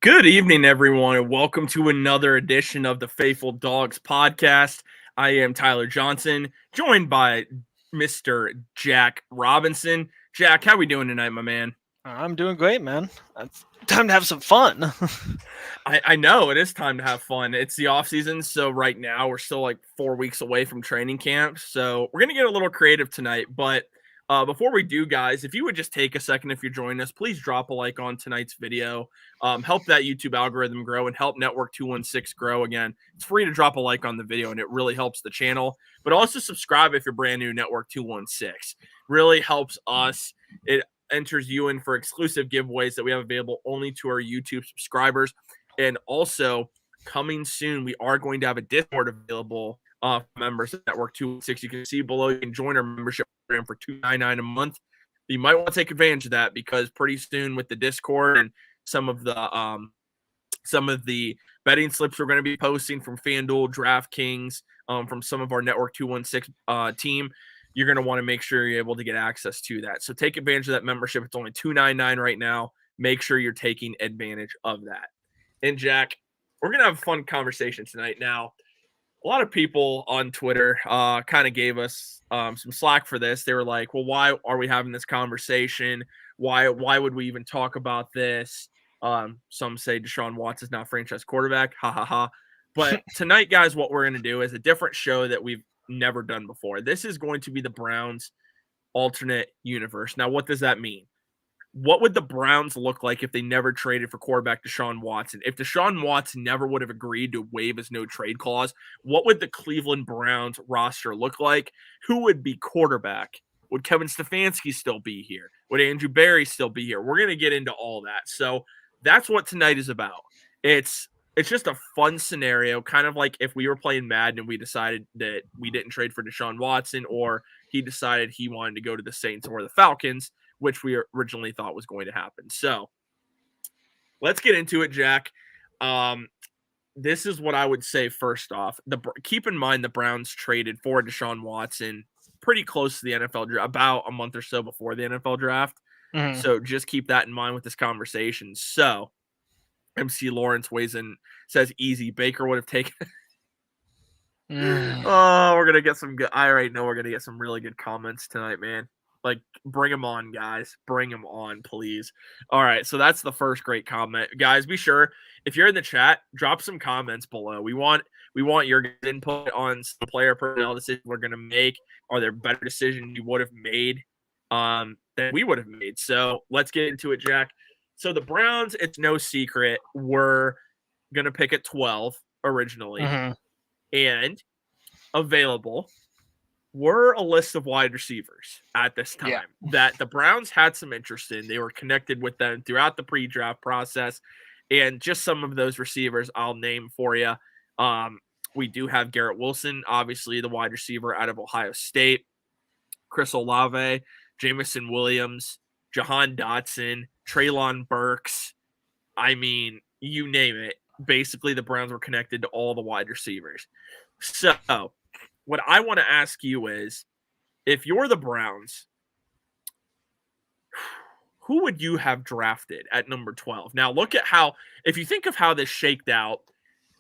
Good evening, everyone, and welcome to another edition of the Faithful Dogs podcast. I am Tyler Johnson, joined by Mr. Jack Robinson. Jack, how we doing tonight, my man? I'm doing great, man. It's time to have some fun. I know it is time to have fun. It's the off season, so right now we're still like 4 weeks away from training camp. So we're gonna get a little creative tonight. But before we do, guys, if you would just take a second, if you're joining us, please drop a like on tonight's video. Help that YouTube algorithm grow and help Network 216 grow. Again, it's free to drop a like on the video, and it really helps the channel. But also subscribe if you're brand new. Network 216 really helps us. It enters you in for exclusive giveaways that we have available only to our YouTube subscribers. And also, coming soon, we are going to have a Discord available for members of Network 216. You can see below, you can join our membership program for $2.99 a month. You might want to take advantage of that because pretty soon with the Discord and some of the betting slips we're going to be posting from FanDuel, DraftKings, from some of our Network 216 team, you're going to want to make sure you're able to get access to that. So take advantage of that membership. It's only $2.99 right now. Make sure you're taking advantage of that. And Jack, we're going to have a fun conversation tonight. Now, a lot of people on Twitter kind of gave us some slack for this. They were like, well, why are we having this conversation? Why would we even talk about this? Some say Deshaun Watson's not franchise quarterback. Ha, ha, ha. But tonight, guys, what we're going to do is a different show that we've never done before. This is going to be the Browns alternate universe. Now, what does that mean? What would the Browns look like if they never traded for quarterback Deshaun Watson? If Deshaun Watson never would have agreed to waive his no trade clause, what would the Cleveland Browns roster look like? Who would be quarterback? Would Kevin Stefanski still be here? Would Andrew Berry still be here? We're going to get into all that. So that's what tonight is about. It's just a fun scenario, kind of like if we were playing Madden and we decided that we didn't trade for Deshaun Watson, or he decided he wanted to go to the Saints or the Falcons, which we originally thought was going to happen. So let's get into it, Jack. This is what I would say first off. Keep in mind the Browns traded for Deshaun Watson pretty close to the NFL draft, about a month or so before the NFL draft. Mhm. So just keep that in mind with this conversation. So MC Lawrence weighs in, says easy. Baker would have taken. Oh, we're gonna get some good. I already know we're gonna get some really good comments tonight, man. Like, bring them on, guys. Bring them on, please. All right, so that's the first great comment, guys. Be sure if you're in the chat, drop some comments below. We want your input on some player personnel decisions we're gonna make. Are there better decisions you would have made than we would have made? So let's get into it, Jack. So the Browns, it's no secret, were gonna pick at 12 originally, and available were a list of wide receivers at this time that the Browns had some interest in. They were connected with them throughout the pre-draft process, and just some of those receivers I'll name for you. We do have Garrett Wilson, obviously the wide receiver out of Ohio State, Chris Olave, Jamison Williams, Jahan Dotson, Treylon Burks. I mean, you name it. Basically, the Browns were connected to all the wide receivers. So what I want to ask you is, if you're the Browns, who would you have drafted at number 12? Now, look at how, if you think of how this shaked out,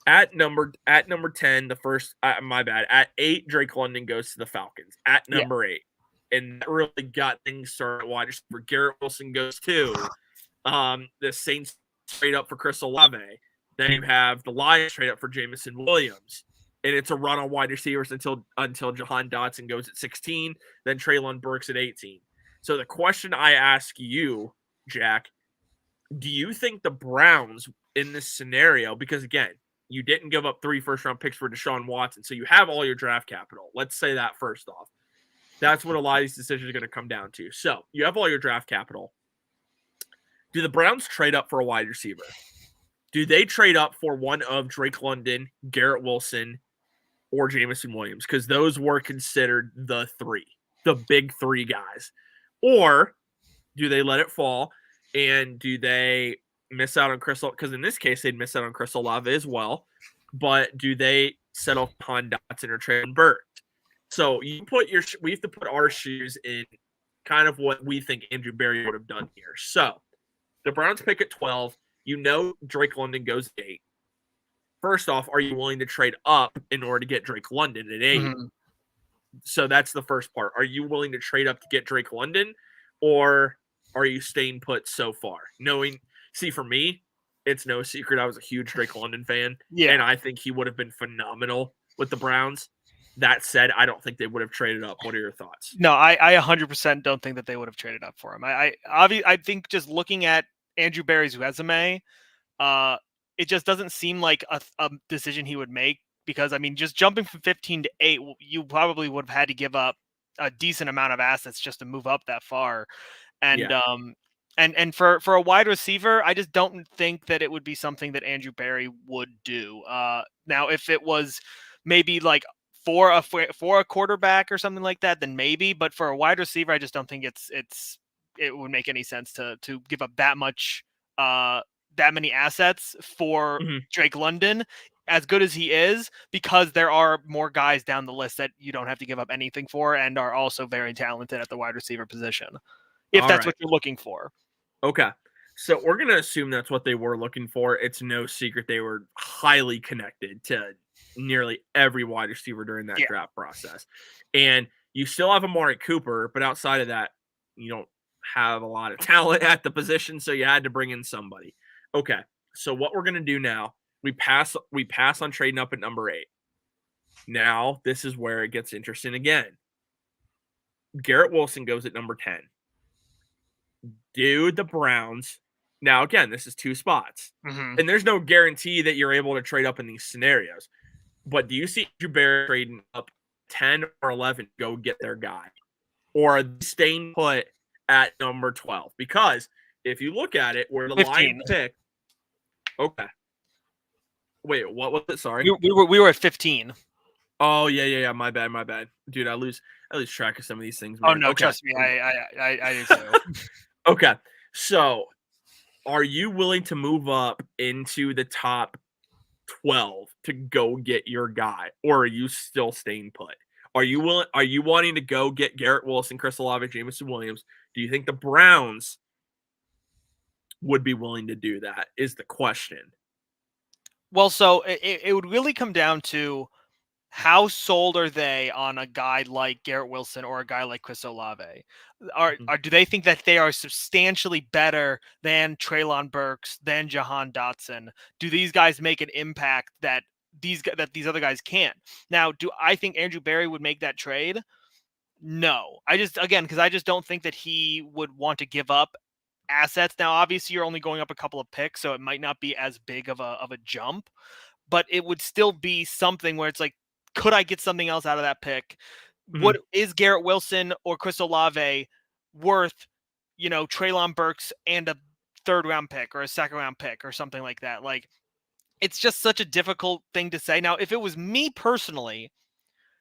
at number 10, the first, my bad, at 8, Drake London goes to the Falcons at number 8. And that really got things started. Wide receiver Garrett Wilson goes to the Saints trade up for Chris Olave. Then you have the Lions trade up for Jamison Williams. And it's a run on wide receivers until Jahan Dotson goes at 16, then Treylon Burks at 18. So the question I ask you, Jack, do you think the Browns in this scenario, because again, you didn't give up 3 first-round picks for Deshaun Watson, so you have all your draft capital. Let's say that first off. That's what a lot of these decisions are going to come down to. So you have all your draft capital. Do the Browns trade up for a wide receiver? Do they trade up for one of Drake London, Garrett Wilson, or Jamison Williams? Because those were considered the big 3 guys. Or do they let it fall, and do they miss out on Chris? Because in this case, they'd miss out on Chris Olave as well. But do they settle on Dotson or Treylon Burks? So we have to put our shoes in kind of what we think Andrew Berry would have done here. So the Browns pick at 12. Drake London goes 8. First off, are you willing to trade up in order to get Drake London at 8? Mhm. So that's the first part. Are you willing to trade up to get Drake London, or are you staying put so far? See, for me, it's no secret I was a huge Drake London fan, Yeah. and I think he would have been phenomenal with the Browns. That said, I don't think they would have traded up. What are your thoughts? No, I 100% don't think that they would have traded up for him. I think just looking at Andrew Berry's resume, it just doesn't seem like a decision he would make, because I mean, just jumping from 15 to 8, you probably would have had to give up a decent amount of assets just to move up that far. And Yeah. and for a wide receiver, I just don't think that it would be something that Andrew Berry would do. Now if it was maybe like for a quarterback or something like that, then maybe. But for a wide receiver, I just don't think it would make any sense to give up that much that many assets for Mhm. Drake London, as good as he is, because there are more guys down the list that you don't have to give up anything for and are also very talented at the wide receiver position, if All that's right. what you're looking for. Okay. So we're going to assume that's what they were looking for. It's no secret they were highly connected to nearly every wide receiver during that Yeah. draft process. And you still have Amari Cooper, but outside of that, you don't have a lot of talent at the position, so you had to bring in somebody. Okay. So what we're going to do now, we pass on trading up at number 8. Now, this is where it gets interesting again. Garrett Wilson goes at number 10. Do the Browns now? Again, this is 2 spots, Mm-hmm. and there's no guarantee that you're able to trade up in these scenarios. But do you see Andrew Berry trading up 10 or 11 to go get their guy, or are they staying put at number 12? Because if you look at it, where the 15. Lions pick, okay. Wait, what was it? Sorry. We were at 15. Oh yeah. My bad, dude. I lose track of some of these things, Oh man. no, Okay. trust me, I do too. Okay. So, are you willing to move up into the top 12 to go get your guy, or are you still staying put? Are you wanting to go get Garrett Wilson, Chris Olave, Jameson Williams? Do you think the Browns would be willing to do that? Is the question. Well, so it would really come down to how sold are they on a guy like Garrett Wilson or a guy like Chris Olave? Do they think that they are substantially better than Treylon Burks, than Jahan Dotson? Do these guys make an impact that these other guys can't? Now, do I think Andrew Berry would make that trade? No. Because I just don't think that he would want to give up assets. Now, obviously, you're only going up a couple of picks, so it might not be as big of a jump, but it would still be something where it's like, could I get something else out of that pick? What is Garrett Wilson or Chris Olave worth, Treylon Burks and a 3rd round pick or a 2nd round pick or something like that? Like, it's just such a difficult thing to say. Now, if it was me personally,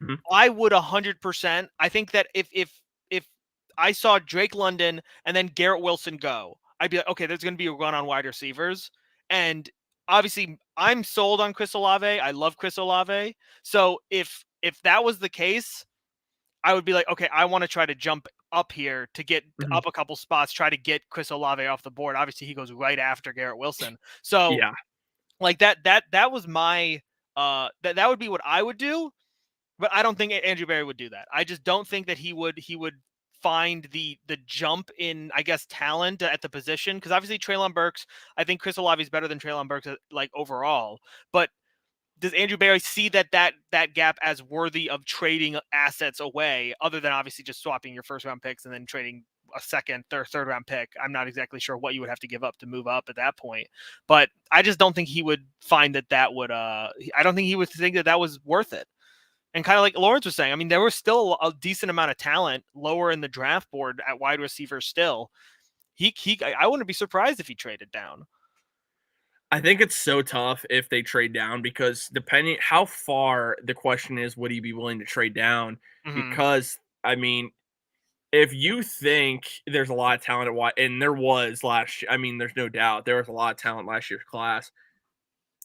Mm-hmm. I would 100%. I think that if I saw Drake London and then Garrett Wilson go, I'd be like, okay, there's going to be a run on wide receivers. And obviously, I'm sold on Chris Olave. I love Chris Olave. So if that was the case, I would be like, okay, I want to try to jump up here to get up a couple spots, try to get Chris Olave off the board. Obviously, he goes right after Garrett Wilson. So Yeah. like that was my that would be what I would do. But I don't think Andrew Berry would do that. I just don't think that he would find the jump in, I guess, talent at the position, because obviously Treylon Burks, I think Chris Olave is better than Treylon Burks like overall. But does Andrew Berry see that gap as worthy of trading assets away, other than obviously just swapping your 1st round picks and then trading a 2nd, 3rd round pick? I'm not exactly sure what you would have to give up to move up at that point, but I just don't think he would find that would. I don't think he would think that was worth it. And kind of like Lawrence was saying, I mean, there was still a decent amount of talent lower in the draft board at wide receiver still. I wouldn't be surprised if he traded down. I think it's so tough if they trade down, because depending how far, the question is, would he be willing to trade down? Mm-hmm. Because, I mean, if you think there's a lot of talent and there was last year, I mean, there's no doubt there was a lot of talent last year's class.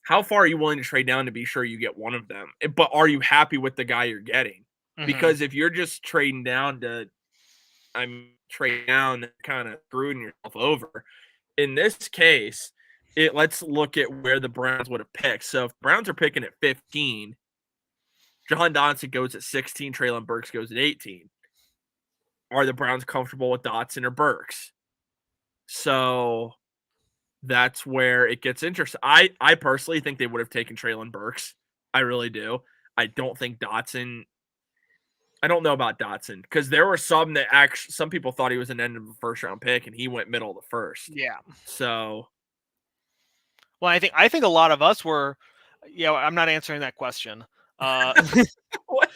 How far are you willing to trade down to be sure you get one of them? But are you happy with the guy you're getting? Mm-hmm. Because if you're just trading down trade down, kind of screwing yourself over. In this case, let's look at where the Browns would have picked. So if the Browns are picking at 15, Jahan Dotson goes at 16, Treylon Burks goes at 18. Are the Browns comfortable with Dotson or Burks? So that's where it gets interesting. I personally think they would have taken Treylon Burks. I really do. I don't think Dotson. I don't know about Dotson because there were some people thought he was an end of a first round pick and he went middle of the first. Yeah. So, well, I think a lot of us were. Yeah, I'm not answering that question. what?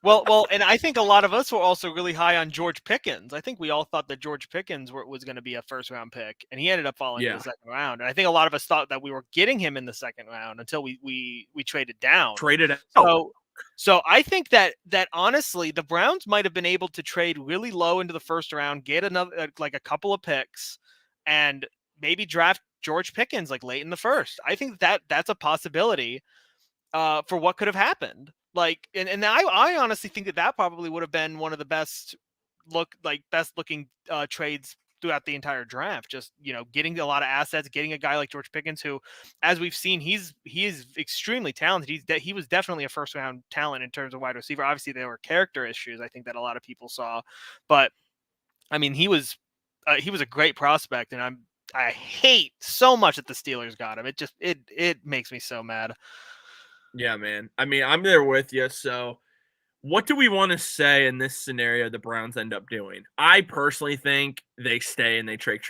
Well, and I think a lot of us were also really high on George Pickens. I think we all thought that George Pickens was going to be a first round pick, and he ended up falling in the second round. And I think a lot of us thought that we were getting him in the second round until we traded down. Traded out. So I think that honestly, the Browns might have been able to trade really low into the first round, get another like a couple of picks, and maybe draft George Pickens like late in the first. I think that that's a possibility for what could have happened. Like, and I honestly think that probably would have been one of the best looking trades throughout the entire draft. Just, getting a lot of assets, getting a guy like George Pickens, who, as we've seen, he is extremely talented. He was definitely a first round talent in terms of wide receiver. Obviously, there were character issues I think that a lot of people saw, but I mean, he was a great prospect, and I hate so much that the Steelers got him. It makes me so mad. Yeah, man. I mean, I'm there with you. So, what do we want to say in this scenario the Browns end up doing? I personally think they stay and they take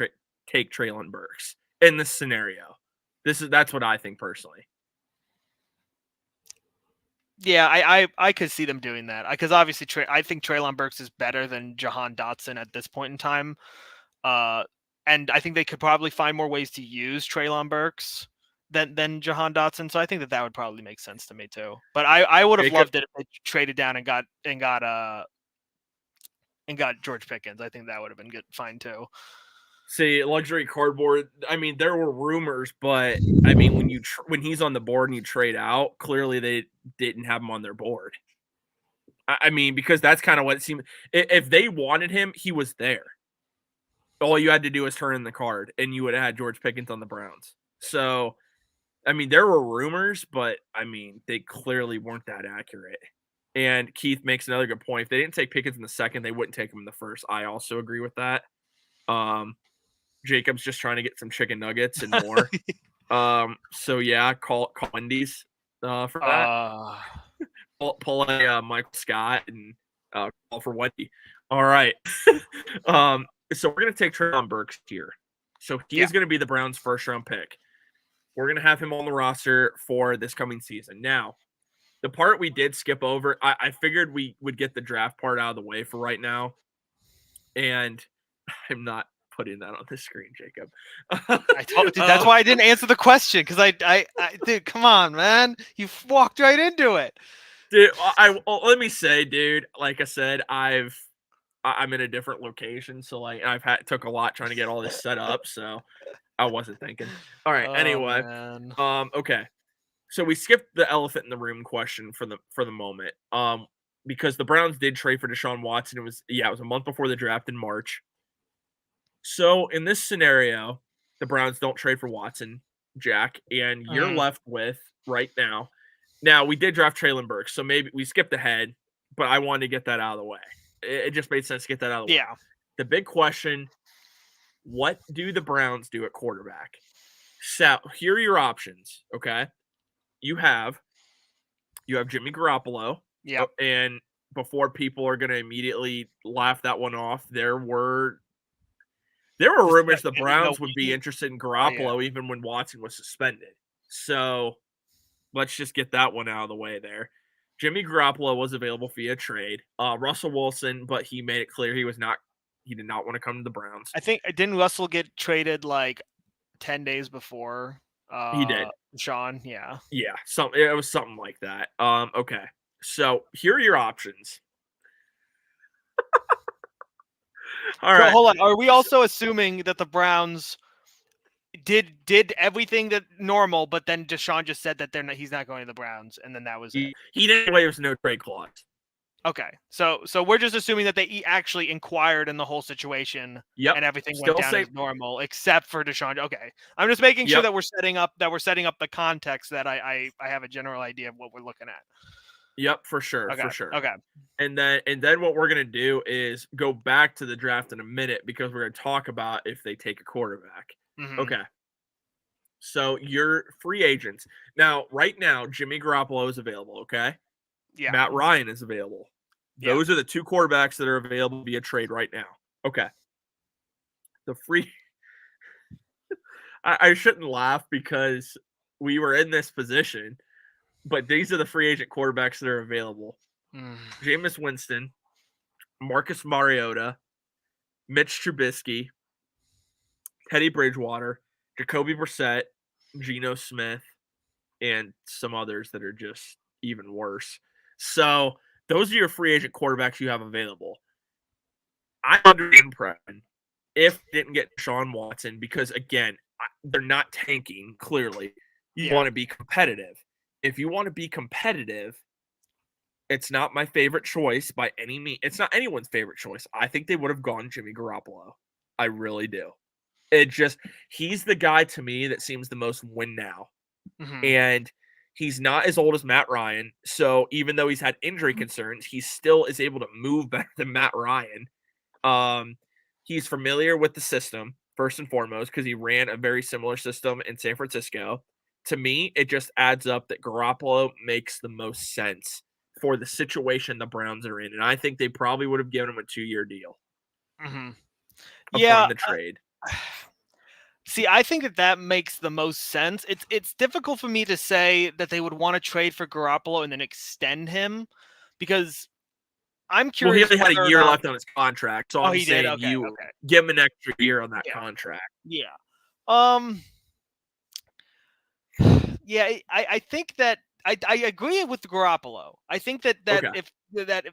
Treylon Burks in this scenario. That's what I think personally. Yeah, I could see them doing that because obviously I think Treylon Burks is better than Jahan Dotson at this point in time, and I think they could probably find more ways to use Treylon Burks than Jahan Dotson. So I think that would probably make sense to me too. But I would have loved it if they traded down and got George Pickens. I think that would have been fine too. See, luxury cardboard. I mean, there were rumors, but I mean, when he's on the board and you trade out, clearly they didn't have him on their board. I mean, because that's kind of what it seemed. If they wanted him, he was there. All you had to do was turn in the card, and you would have had George Pickens on the Browns. So, I mean, there were rumors, but I mean, they clearly weren't that accurate. And Keith makes another good point. If they didn't take Pickens in the second, they wouldn't take him in the first. I also agree with that. Jacob's just trying to get some chicken nuggets and more. So yeah, call Wendy's for that. Pull a Michael Scott and call for Wendy. All right. So we're gonna take Treylon Burks here. So he is gonna be the Browns' first round pick. We're gonna have him on the roster for this coming season. Now, the part we did skip over, I figured we would get the draft part out of the way for right now, and I'm not putting that on the screen, Jacob. I told you that's why I didn't answer the question because I dude, come on, man, you walked right into it, dude. Let me say, dude. Like I said, I'm in a different location, so like took a lot trying to get all this set up, so I wasn't thinking. All right. Anyway, man. Okay. So we skipped the elephant in the room question for the moment, because the Browns did trade for Deshaun Watson. It was a month before the draft in March. So in this scenario, the Browns don't trade for Watson, Jack, and you're left with right now. Now we did draft Treylon Burks, so maybe we skipped ahead, but I wanted to get that out of the way. It just made sense to get that out of the way. Yeah. The big question: what do the Browns do at quarterback? So here are your options. Okay, you have Jimmy Garoppolo. Yeah. And before people are going to immediately laugh that one off, there were rumors the Browns would be interested in Garoppolo even when Watson was suspended. So let's just get that one out of the way there. Jimmy Garoppolo was available via trade. Russell Wilson, but he made it clear he did not want to come to the Browns. I think didn't Russell get traded like 10 days before? He did. Sean, yeah. Yeah, it was something like that. Okay. So here are your options. All right. Hold on. Are we also assuming that the Browns did everything that normal, but then Deshaun just said that he's not going to the Browns, and then that was it? He didn't say there was no trade clause. Okay, so we're just assuming that they actually inquired in the whole situation Yep. and everything went Still down say as normal, except for Deshaun. Okay, I'm just making sure yep. that we're setting up the context that I have a general idea of what we're looking at. Yep, for sure, Okay, for sure. okay, And then what we're gonna do is go back to the draft in a minute because we're gonna talk about if they take a quarterback. hmm Okay. So your free agents. Now, right now, Jimmy Garoppolo is available, okay? yeah, Matt Ryan is available. yeah. Those are the two quarterbacks that are available via trade right now. Okay. The free I shouldn't laugh because we were in this position, but these are the free agent quarterbacks that are available. Mm. Jameis Winston, Marcus Mariota, Mitch Trubisky, Teddy Bridgewater, Jacoby Brissett, Geno Smith, and some others that are just even worse. So those are your free agent quarterbacks you have available. I'm under the impression if they didn't get Deshaun Watson, because again, they're not tanking, clearly. You Yeah. want to be competitive. If you want to be competitive, it's not my favorite choice by any means. It's not anyone's favorite choice. I think they would have gone Jimmy Garoppolo. I really do. It just he's the guy to me that seems the most win now. hmm And he's not as old as Matt Ryan. So even though he's had injury concerns, he still is able to move better than Matt Ryan. Um, he's familiar with the system, first and foremost, because he ran a very similar system in San Francisco. To me, it just adds up that Garoppolo makes the most sense for the situation the Browns are in. And I think they probably would have given him a 2-year deal hmm upon Yeah. the trade. See, I think that makes the most sense. It's difficult for me to say that they would want to trade for Garoppolo and then extend him because I'm Well, he curious only had a whether or year not. left on his contract, so Oh, I'm he did. saying Okay, you okay, give him an extra year on that yeah, contract. yeah. Um, yeah, I think that I agree with Garoppolo. I think Okay. that if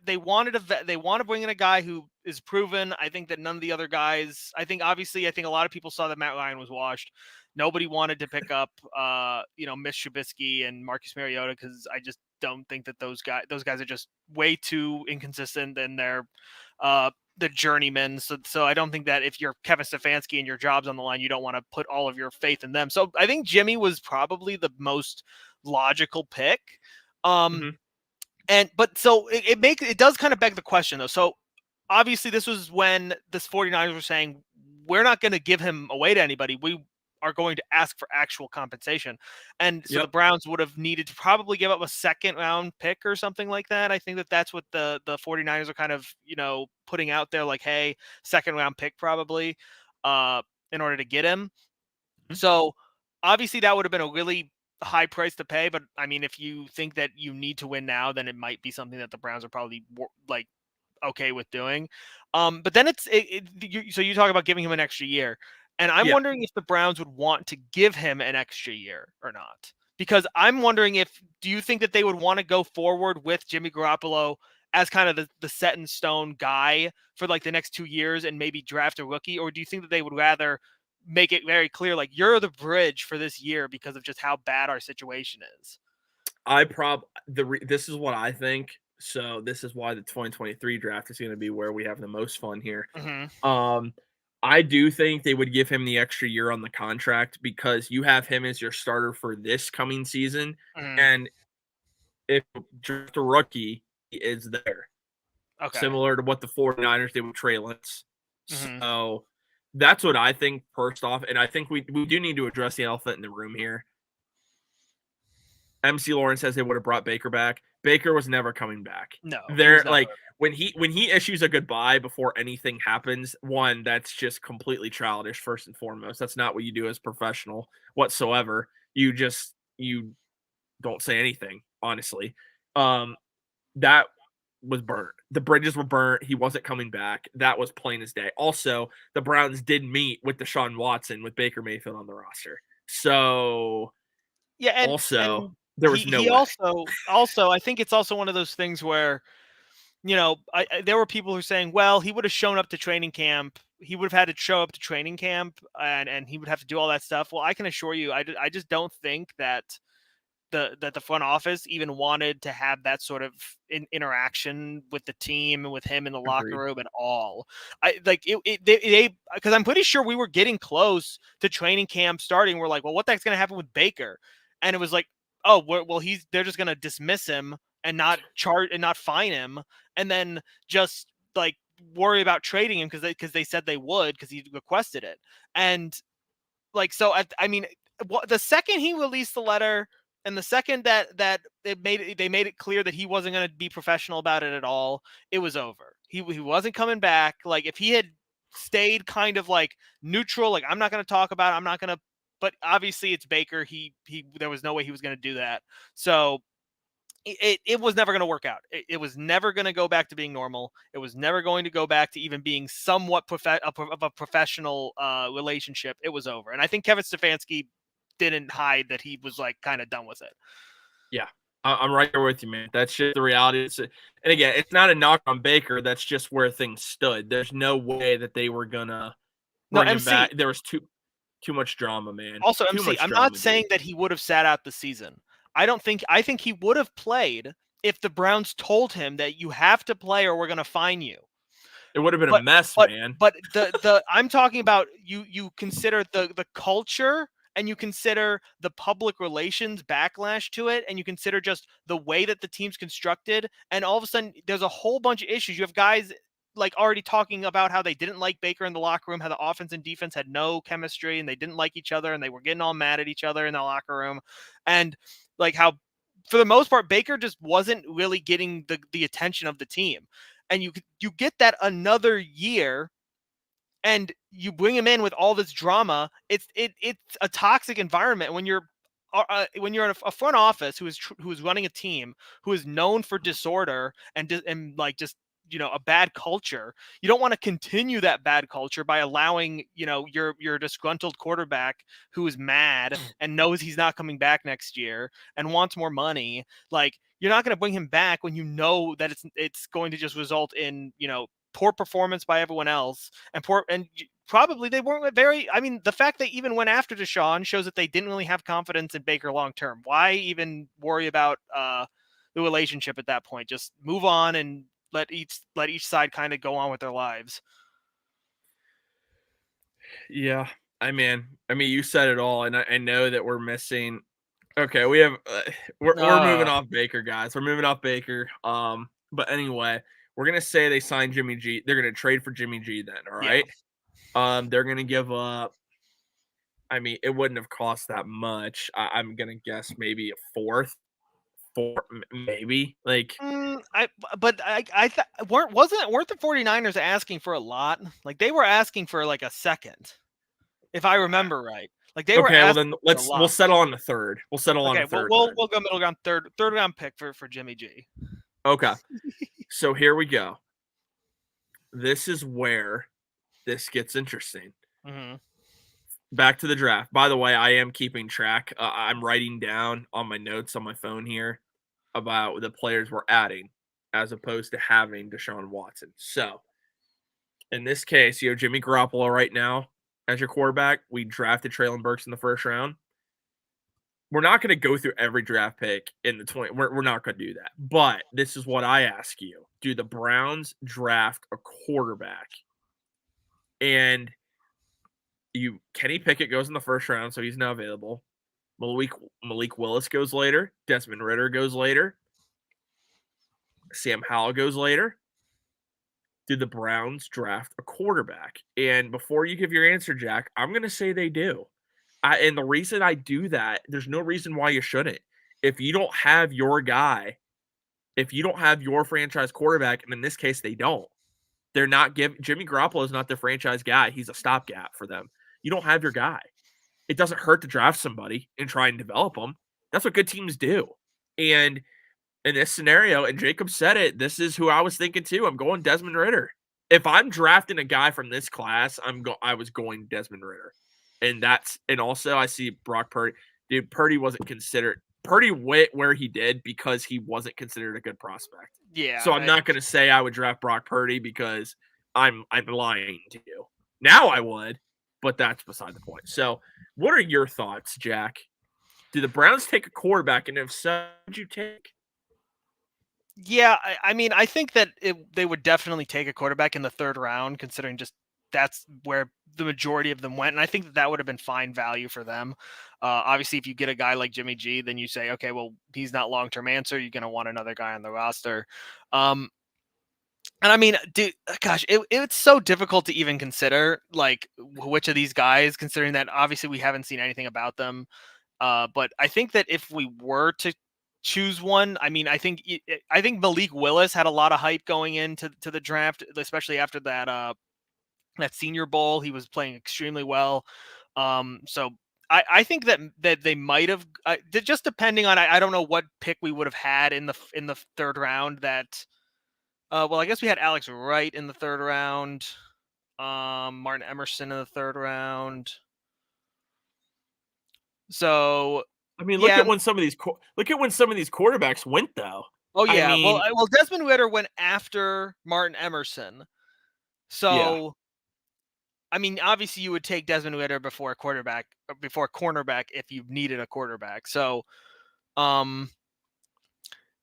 they wanted they want to bring in a guy who is proven. I think that none of the other guys. I think a lot of people saw that Matt Ryan was washed. Nobody wanted to pick up Mitch Trubisky and Marcus Mariota because I just don't think that those guys are just way too inconsistent and they're uh the journeyman. So I don't think that if you're Kevin Stefanski and your job's on the line, you don't want to put all of your faith in them. So I think Jimmy was probably the most logical pick. Um, Mhm. but so it does kind of beg the question though. So obviously this was when the 49ers were saying we're not going to give him away to anybody. We are going to ask for actual compensation. And so the Yep. Browns would have needed to probably give up a second round pick or something like that. I think that that's what the 49ers are kind of, putting out there like, hey, second round pick probably uh in order to get him. Mhm. So obviously that would have been a really high price to pay, but I mean if you think that you need to win now, then it might be something that the Browns are probably like okay with doing. But then so you talk about giving him an extra year, and I'm Yeah. wondering if the Browns would want to give him an extra year or not. Because I'm wondering do you think that they would want to go forward with Jimmy Garoppolo as kind of the set in stone guy for like the next 2 years and maybe draft a rookie, or do you think that they would rather make it very clear like you're the bridge for this year because of just how bad our situation is? This is what I think. So this is why the 2023 draft is going to be where we have the most fun here. hmm Um, I do think they would give him the extra year on the contract because you have him as your starter for this coming season, hmm and if just a rookie, he is there, Okay. similar to what the 49ers did with Trey Lance. hmm So that's what I think first off, and I think we do need to address the elephant in the room here. MC Lawrence says they would have brought Baker back. Baker was never coming back. No, he They're was never. like when he issues a goodbye before anything happens, one, that's just completely childish, first and foremost. That's not what you do as professional whatsoever. You don't say anything, honestly. That was burnt. The bridges were burnt. He wasn't coming back. That was plain as day. Also, the Browns did meet with Deshaun Watson with Baker Mayfield on the roster. So Yeah, also and there was no he way. also I think it's also one of those things where there were people who are saying, well, he would have shown up to training camp. He would have had to show up to training camp, and he would have to do all that stuff. Well, I can assure you, I just don't think that the front office even wanted to have that sort of interaction with the team and with him in the locker room at all. I like they because I'm pretty sure we were getting close to training camp starting. We're like, well, what the heck's going to happen with Baker? And it was like, oh, well, they're just going to dismiss him and not charge and not fine him, and then just like worry about trading him because they said they would because he requested it. And like, so I mean, the second he released the letter and the second that they made it clear that he wasn't going to be professional about it at all, it was over. He wasn't coming back. Like, if he had stayed kind of like neutral, like, I'm not going to talk about it, I'm not going to, but obviously it's Baker. He there was no way he was going to do that. So it was never going to work out. It was never going to go back to being normal. It was never going to go back to even being somewhat of a professional relationship. It was over. And I think Kevin Stefanski didn't hide that he was like kind of done with it. Yeah, I'm right there with you, man. That's just the reality. And again, it's not a knock on Baker. That's just where things stood. There's no way that they were gonna bring him back. There was too much drama, man. Also, too MC, I'm not saying that he would have sat out the season. I think he would have played if the Browns told him that you have to play or we're going to fine you. It would have been a mess, man. But the I'm talking about you consider the culture, and you consider the public relations backlash to it, and you consider just the way that the team's constructed, and all of a sudden there's a whole bunch of issues. You have guys like already talking about how they didn't like Baker in the locker room, how the offense and defense had no chemistry and they didn't like each other and they were getting all mad at each other in the locker room. And like how, for the most part, Baker just wasn't really getting the attention of the team. And you get that another year and you bring him in with all this drama. It's a toxic environment when you're in a front office who is running a team who is known for disorder and like just, you know, a bad culture. You don't want to continue that bad culture by allowing, you know, your disgruntled quarterback who is mad and knows he's not coming back next year and wants more money. Like, you're not going to bring him back when you know that it's going to just result in, you know, poor performance by everyone else and probably they weren't very. I mean, the fact they even went after Deshaun shows that they didn't really have confidence in Baker long term. Why even worry about the relationship at that point? Just move on and let each side kind of go on with their lives. Yeah, I mean, you said it all, and I know that we're missing. Okay, we have we're moving off Baker, guys. We're moving off Baker. But anyway, we're gonna say they signed Jimmy G. They're gonna trade for Jimmy G. Then, all right. Yeah. They're gonna give up. I mean, it wouldn't have cost that much. I'm gonna guess maybe a fourth, maybe like. Weren't the 49ers asking for a lot? Like, they were asking for like a second, if I remember right. Like, they were asking. Well, then we'll settle on the third. We'll settle on the third. We'll go middle ground, third round pick for Jimmy G. Okay. So here we go. This is where this gets interesting. Mm-hmm. Back to the draft. By the way, I am keeping track. I'm writing down on my notes on my phone here about the players we're adding as opposed to having Deshaun Watson. So, in this case, you have Jimmy Garoppolo right now as your quarterback. We drafted Treylon Burks in the first round. We're not going to go through every draft pick in the 20. We're not going to do that. But this is what I ask you. Do the Browns draft a quarterback? And Kenny Pickett goes in the first round, so he's now available. Malik Willis goes later. Desmond Ridder goes later. Sam Howell goes later. Do the Browns draft a quarterback? And before you give your answer, Jack, I'm going to say they do. And the reason I do that, there's no reason why you shouldn't. If you don't have your guy, if you don't have your franchise quarterback, and in this case, they don't. They're not Jimmy Garoppolo is not their franchise guy. He's a stopgap for them. You don't have your guy. It doesn't hurt to draft somebody and try and develop them. That's what good teams do. And in this scenario, and Jacob said it, this is who I was thinking too. I'm going Desmond Ridder. If I'm drafting a guy from this class, I was going Desmond Ridder. And also I see Brock Purdy. Dude, Purdy wasn't considered. Purdy went where he did because he wasn't considered a good prospect. Yeah. So I'm not going to say I would draft Brock Purdy because I'm lying to you. Now I would, but that's beside the point. So what are your thoughts, Jack? Do the Browns take a quarterback, and if so, would you take? Yeah, I mean, I think that they would definitely take a quarterback in the third round, considering just that's where the majority of them went, and I think that would have been fine value for them. Obviously, if you get a guy like Jimmy G, then you say, okay, well, he's not long-term answer. You're going to want another guy on the roster. Um, and I mean, dude, gosh, it's so difficult to even consider like which of these guys, considering that obviously we haven't seen anything about them. But I think that if we were to choose one, I mean, I think Malik Willis had a lot of hype going into the draft, especially after that Senior Bowl. He was playing extremely well. So I think that they might have just depending on I don't know what pick we would have had in the third round. That well, I guess we had Alex Wright in the third round. Martin Emerson in the third round. So I mean, look yeah. at when some of these quarterbacks went though. Oh I yeah. mean, Well, Desmond Ritter went after Martin Emerson. yeah. So I mean, obviously you would take Desmond Ritter before cornerback if you needed a quarterback. So um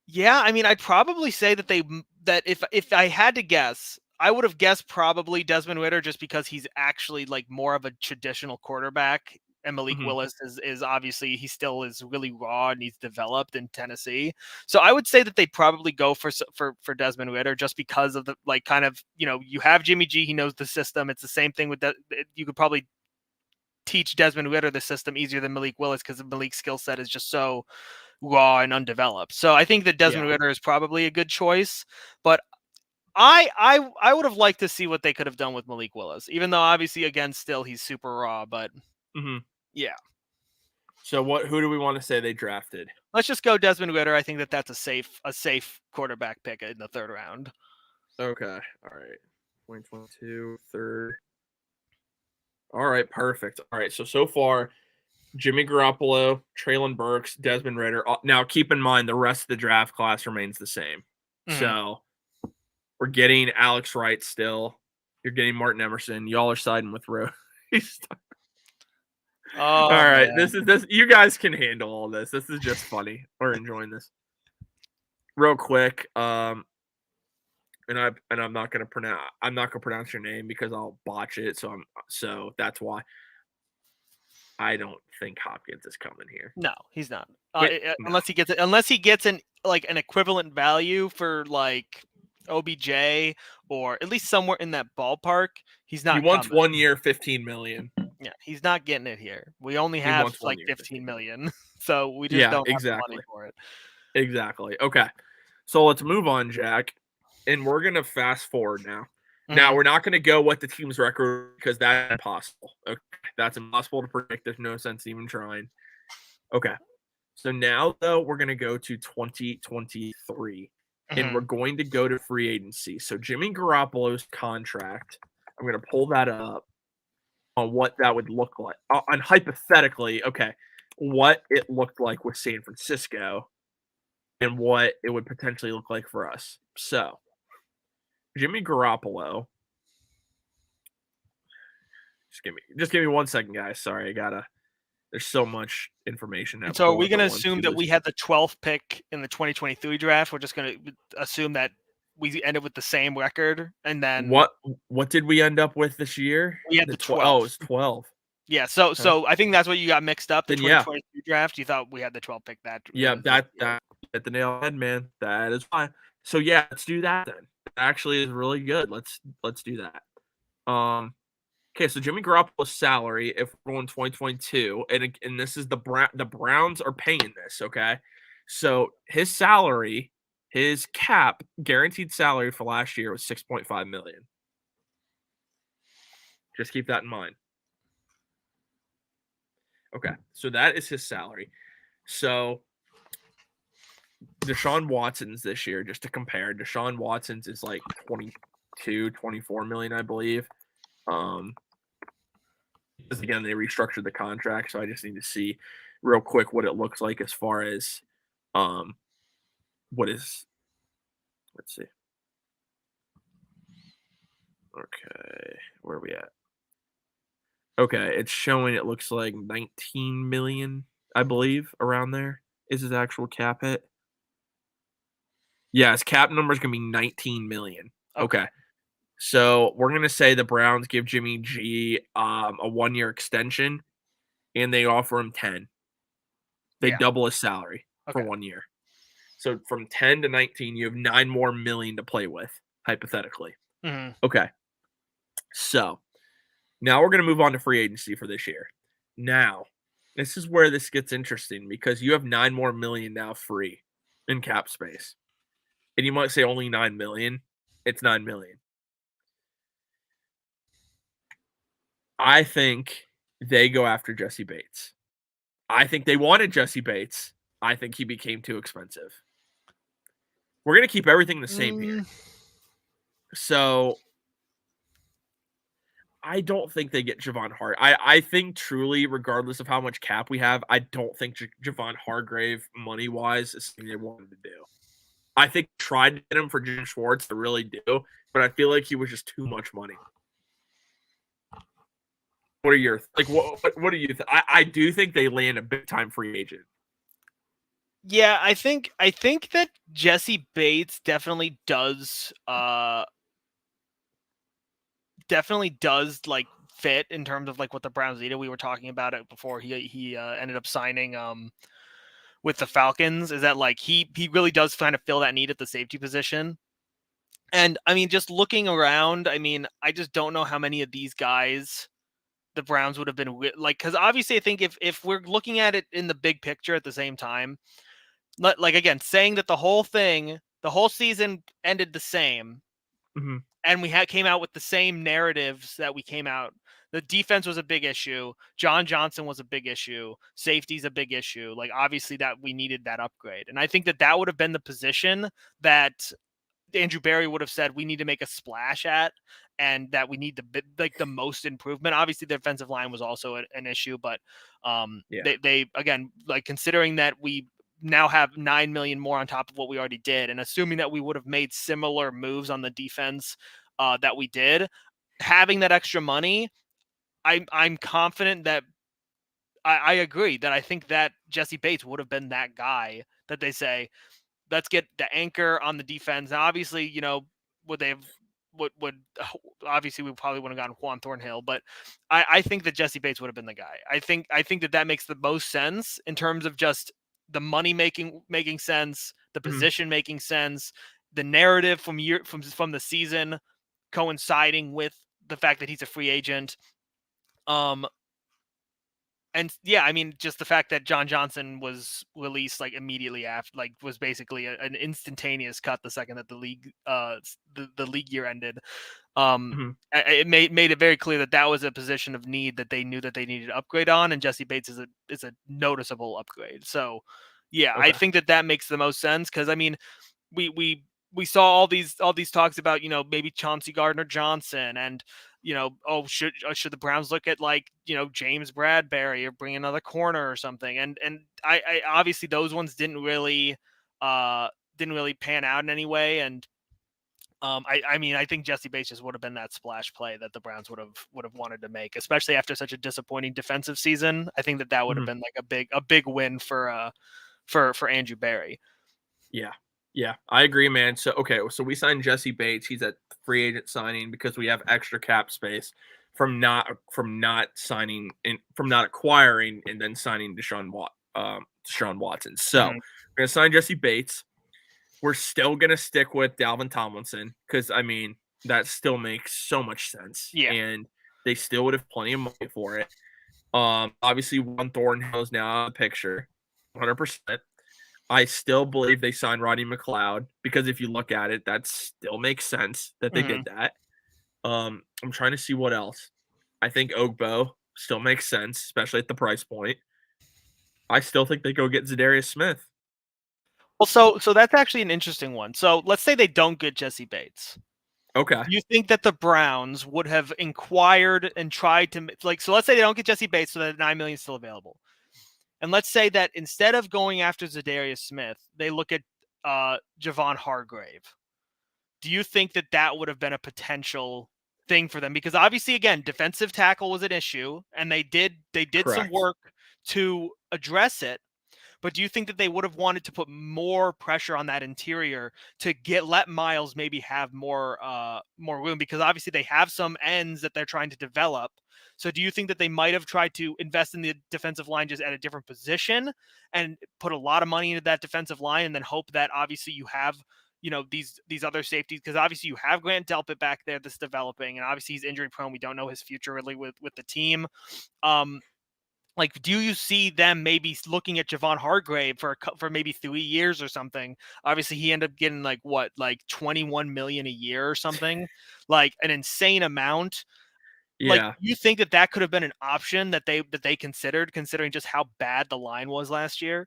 yeah, I mean, I'd probably say that if I had to guess, I would have guessed probably Desmond Ritter just because he's actually like more of a traditional quarterback, and Malik Mhm. Willis is obviously he still is really raw and he's developed in Tennessee. So I would say that they probably go for Desmond Ritter just because of the like kind of you have Jimmy G, he knows the system. It's the same thing with that. You could probably teach Desmond Ritter the system easier than Malik Willis because Malik's skill set is just so raw and undeveloped. So I think that Desmond Yeah. Ritter is probably a good choice, but I would have liked to see what they could have done with Malik Willis, even though obviously again still he's super raw. But Mhm. yeah, So who do we want to say they drafted? let's just go Desmond Ritter. I think that that's a safe quarterback pick in the third round. Okay. All right. 2022 third. All right, perfect. All right, so far Jimmy Garoppolo, Traylon Burks, Desmond Ritter. Now keep in mind the rest of the draft class remains the same. Mm-hmm. So we're getting Alex Wright still. You're getting Martin Emerson. Y'all are siding with Rose. All Oh right, man. this. You guys can handle all this. This is just funny. We're enjoying this. Real quick, I'm not gonna pronounce your name because I'll botch it. So that's why I don't think Hopkins is coming here. No, he's not. Wait, no. Unless he gets an equivalent value for like OBJ or at least somewhere in that ballpark, he's He not wants coming. 1 year, 15 million. Yeah, he's not getting it here. We only He have wants 1 like year, 15 15 million. million, so we just Yeah, don't have the money exactly. for it. Exactly. Okay. So let's move on, Jack. And we're gonna fast forward now. Now Mhm. we're not gonna go what the team's record because that's impossible. Okay. That's impossible to predict. There's no sense even trying. Okay. So now though we're gonna go to 2023. And we're Mhm. going to go to free agency. So Jimmy Garoppolo's contract, I'm gonna pull that up on what that would look like. On hypothetically, okay, what it looked like with San Francisco and what it would potentially look like for us. So, Jimmy Garoppolo. Just give me 1 second, guys. Sorry, I gotta. There's so much information to And so, are pull we up going at to once. assume You that lose. we had the 12th pick in the 2023 draft? We're just going to assume that we ended with the same record, and then What did we end up with this year? we had The the 12. Oh, it 12th. was 12. Yeah, so Okay. I think that's what you got mixed up. The Then yeah, 2022 draft, you thought we had the 12th pick yeah, this year. that hit the nail on the head, man. That is fine. So yeah, let's do that then. That actually is really good. Let's do that. Okay, so Jimmy Garoppolo's salary, if we're going 2022, and this is the Browns are paying this, okay? So his salary, his cap guaranteed salary for last year was 6.5 million. Just keep that in mind. Okay, so that is his salary. So Deshaun Watson's this year, just to compare, Deshaun Watson's is like 22, 24 million, I believe. Because again, they restructured the contract, so I just need to see real quick what it looks like as far as um what is let's see. Okay, where are we at? Okay, it's showing it looks like 19 million. I believe, around there is his actual cap hit. Yeah, his cap number is going to be 19 million. Okay. So we're going to say the Browns give Jimmy G a 1-year extension and they offer him 10. They Yeah. double his salary for Okay. 1 year. So from 10 to 19, you have 9 more million to play with, hypothetically. Mm-hmm. Okay. So now we're going to move on to free agency for this year. Now, this is where this gets interesting because you have 9 more million now free in cap space. And you might say only 9 million. It's 9 million. I think they go after Jesse Bates. I think they wanted Jesse Bates. I think he became too expensive. We're going to keep everything the same here. So I don't think they get Javon Hart. I think truly, regardless of how much cap we have, I don't think Javon Hargrave, money-wise, is something they wanted to do. I think they tried to get him for Jim Schwartz, I really do, but I feel like he was just too much money. What are your what do you think? I do think they land a big time free agent. Yeah, I think that Jesse Bates definitely does like fit in terms of like what the Browns needed. We were talking about it before he ended up signing with the Falcons, is that like he really does kind of fill that need at the safety position. And I mean, just looking around, I mean, I just don't know how many of these guys the Browns would have been like, because obviously I think if we're looking at it in the big picture at the same time, like again, saying that the whole season ended the same, Mm-hmm. and we came out with the same narratives that we came out. The defense was a big issue. John Johnson was a big issue. Safety's a big issue. Like obviously that we needed that upgrade, and I think that would have been the position that Andrew Berry would have said we need to make a splash at, and that we need the most improvement. Obviously, the defensive line was also an issue, but they again, like considering that we now have 9 million more on top of what we already did, and assuming that we would have made similar moves on the defense that we did, having that extra money, I'm confident that I agree that I think that Jesse Bates would have been that guy that they say, let's get the anchor on the defense. Now, obviously, you know, would they have, would obviously we probably would have gotten Juan Thornhill, but I think that Jesse Bates would have been the guy. I think that makes the most sense in terms of just the money making sense, the Mm-hmm. position making sense, the narrative from the season coinciding with the fact that he's a free agent. And yeah, I mean, just the fact that John Johnson was released like immediately after, like was basically an instantaneous cut the second that the league the league year ended. Mm-hmm. It made it very clear that was a position of need that they knew that they needed to upgrade on, and Jesse Bates is a noticeable upgrade. So yeah, I Okay. think that makes the most sense, because I mean, we saw all these talks about, you know, maybe Chauncey Gardner-Johnson, and you know, oh, should the Browns look at, like, you know, James Bradbury or bring another corner or something, and I obviously those ones didn't really pan out in any way, and I mean, I think Jesse Bates just would have been that splash play that the Browns would have wanted to make, especially after such a disappointing defensive season. I think that would have Mm-hmm. been like a big win for Andrew Berry. Yeah. Yeah, I agree, man. So okay, so we signed Jesse Bates. He's a free agent signing because we have extra cap space from not signing and from not acquiring and then signing Deshaun Watson. So Mm-hmm. we're gonna sign Jesse Bates. We're still gonna stick with Dalvin Tomlinson because I mean that still makes so much sense, Yeah. and they still would have plenty of money for it. Obviously, Juan Thornhill is now in the picture, 100%. I still believe they signed Rodney McLeod because if you look at it, that still makes sense that they Mm-hmm. did that. I'm trying to see what else. I think Ogbo still makes sense, especially at the price point. I still think they go get Zadarius Smith. Well, so that's actually an interesting one. So let's say they don't get Jesse Bates. Okay. Do you think that the Browns would have inquired and tried to, like, so let's say they don't get Jesse Bates, so that 9 million is still available. And let's say that instead of going after Zadarius Smith, they look at Javon Hargrave. Do you think that would have been a potential thing for them? Because obviously, again, defensive tackle was an issue, and they did some Correct. work to address it. But do you think that they would have wanted to put more pressure on that interior to let Miles maybe have more room? Because obviously they have some ends that they're trying to develop. So do you think that they might have tried to invest in the defensive line just at a different position and put a lot of money into that defensive line and then hope that obviously you have these other safeties, because obviously you have Grant Delpit back there that's developing, and obviously he's injury prone. We don't know his future really with the team. Like, do you see them maybe looking at Javon Hargrave for maybe 3 years or something? Obviously, he ended up getting like 21 million a year or something, like an insane amount. Like, Yeah. you think that could have been an option that they considered, considering just how bad the line was last year?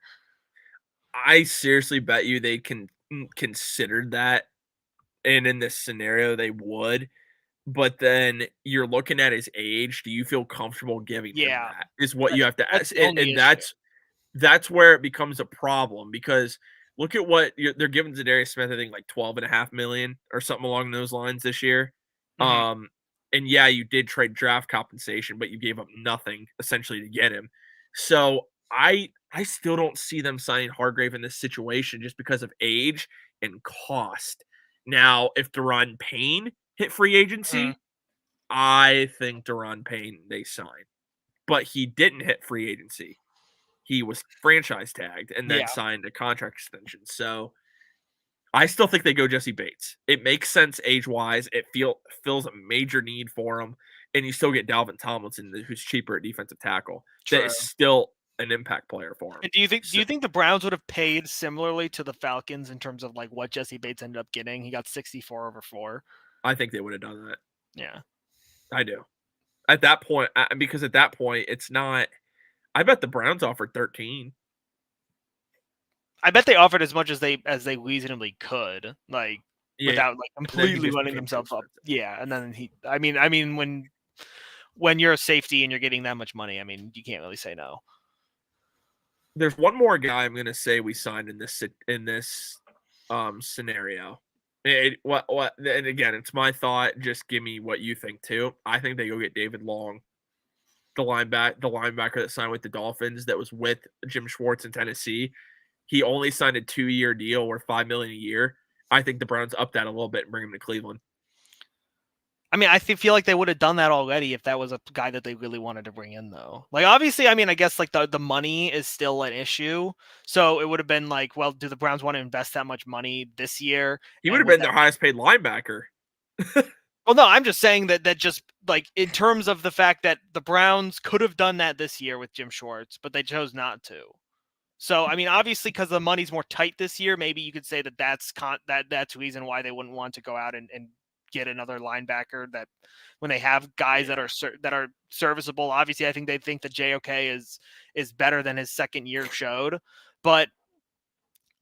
I seriously bet you they considered that, and in this scenario, they would. But then you're looking at his age. Do you feel comfortable giving him Yeah, that? Is what you have to that's ask, the only and issue. that's where it becomes a problem because look at what they're giving Zadarius Smith. I think like 12.5 million or something along those lines this year. Mhm. Um, and yeah, you did trade draft compensation, but you gave up nothing essentially to get him. So I still don't see them signing Hargrave in this situation just because of age and cost. Now, if Deron Payne hit free Mhm. agency, I think Deron Payne they sign, but he didn't hit free agency. He was franchise tagged and then Yeah, signed a contract extension. So I still think they go Jesse Bates. It makes sense age wise. It fills a major need for him, and you still get Dalvin Tomlinson, who's cheaper at defensive tackle. That true. is still an impact player for him. And do So you think the Browns would have paid similarly to the Falcons in terms of like what Jesse Bates ended up getting? He got 64 over 4. I think they would have done that. Yeah. I do. At that point, because at that point, it's not. I bet the Browns offered 13. I bet they offered as much as they reasonably could, like Yeah, without like and then he completely just running became too themselves up. expensive. Yeah, and then I mean when you're a safety and you're getting that much money, I mean you can't really say no. There's one more guy I'm gonna say we signed in this scenario. What and again, it's my thought. Just give me what you think too. I think they go get David Long, the linebacker that signed with the Dolphins that was with Jim Schwartz in Tennessee. He only signed a 2-year deal worth $5 million a year. I think the Browns up that a little bit and bring him to Cleveland. I mean, feel like they would have done that already if that was a guy that they really wanted to bring in, though. Like, obviously, I mean, I guess like the money is still an issue. So it would have been like, well, do the Browns want to invest that much money this year? He would And have with been that, their highest paid linebacker. well, no, I'm just saying that just like in terms of the fact that the Browns could have done that this year with Jim Schwartz, but they chose not to. So, I mean, obviously, because the money's more tight this year, maybe you could say that that's reason why they wouldn't want to go out and get another linebacker. That when they have guys Yeah. that are serviceable, obviously, I think they think that JOK is better than his second year showed, but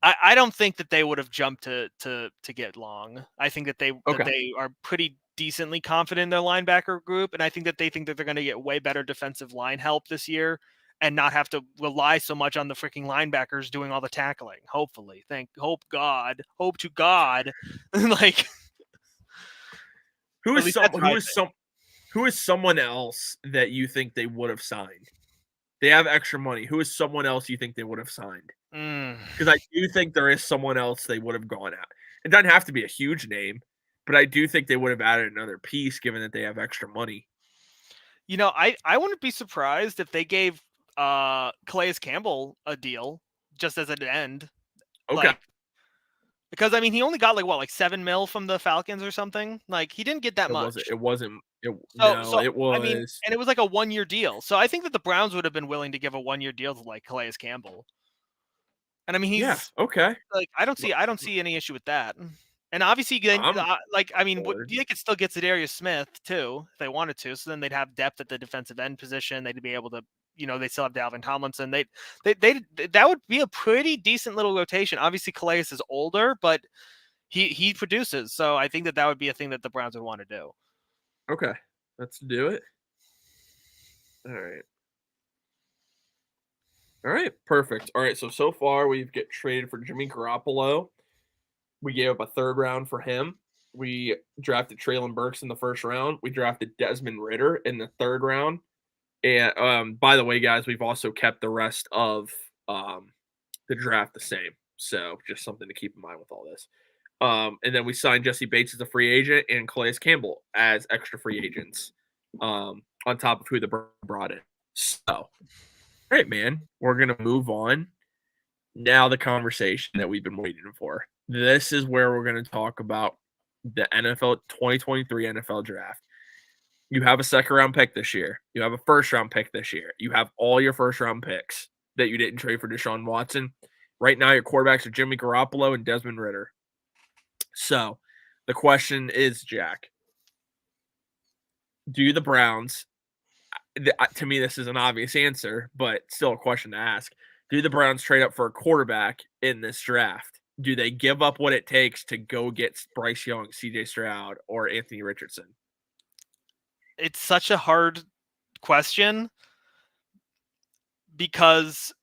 I don't think that they would have jumped to get Long. I think that Okay. they are pretty decently confident in their linebacker group, and I think that they think that they're going to get way better defensive line help this year and not have to rely so much on the freaking linebackers doing all the tackling. Hopefully, hope to God, like Who at is least some that's what I who is some who is someone else that you think they would have signed? They have extra money. Who is someone else you think they would have signed? think. Because I do think there is someone else they would have gone at. It doesn't have to be a huge name, but I do think they would have added another piece given that they have extra money. I wouldn't be surprised if they gave Calais Campbell a deal just as an end, Okay. like. Because I mean, he only got like what, like 7 mil from the Falcons or something. Like he didn't get that It wasn't much. it wasn't it So no, it I mean, was and it was like a 1 year deal. So I think that the Browns would have been willing to give a 1 year deal to like Calais Campbell. And I mean, yeah, he's okay. like, I don't see any issue with that. And obviously, then I'm like I mean, forward. they could still get Zadarius Smith too if they wanted to. So then they'd have depth at the defensive end position. They'd be able to. They still have Dalvin Tomlinson. They that would be a pretty decent little rotation. Obviously, Calais is older, but he produces, so I think that would be a thing that the Browns would want to do. Okay. Let's do it. All right. All right, perfect. All right, so far we've get traded for Jimmy Garoppolo. We gave up a third round for him. We drafted Traylon Burks in the first round. We drafted Desmond Ritter in the third round. And by the way, guys, we've also kept the rest of the draft the same. So just something to keep in mind with all this. And then we signed Jesse Bates as a free agent and Calais Campbell as extra free agents on top of who the brought in. So, all right, man, we're going to move on. Now the conversation that we've been waiting for. This is where we're going to talk about the NFL 2023 NFL draft. You have a second round pick this year. You have a first round pick this year. You have all your first round picks that you didn't trade for Deshaun Watson. Right now, your quarterbacks are Jimmy Garoppolo and Desmond Ridder. So the question is, Jack, do the Browns, to me, this is an obvious answer, but still a question to ask. Do the Browns trade up for a quarterback in this draft? Do they give up what it takes to go get Bryce Young, CJ Stroud, or Anthony Richardson? It's such a hard question because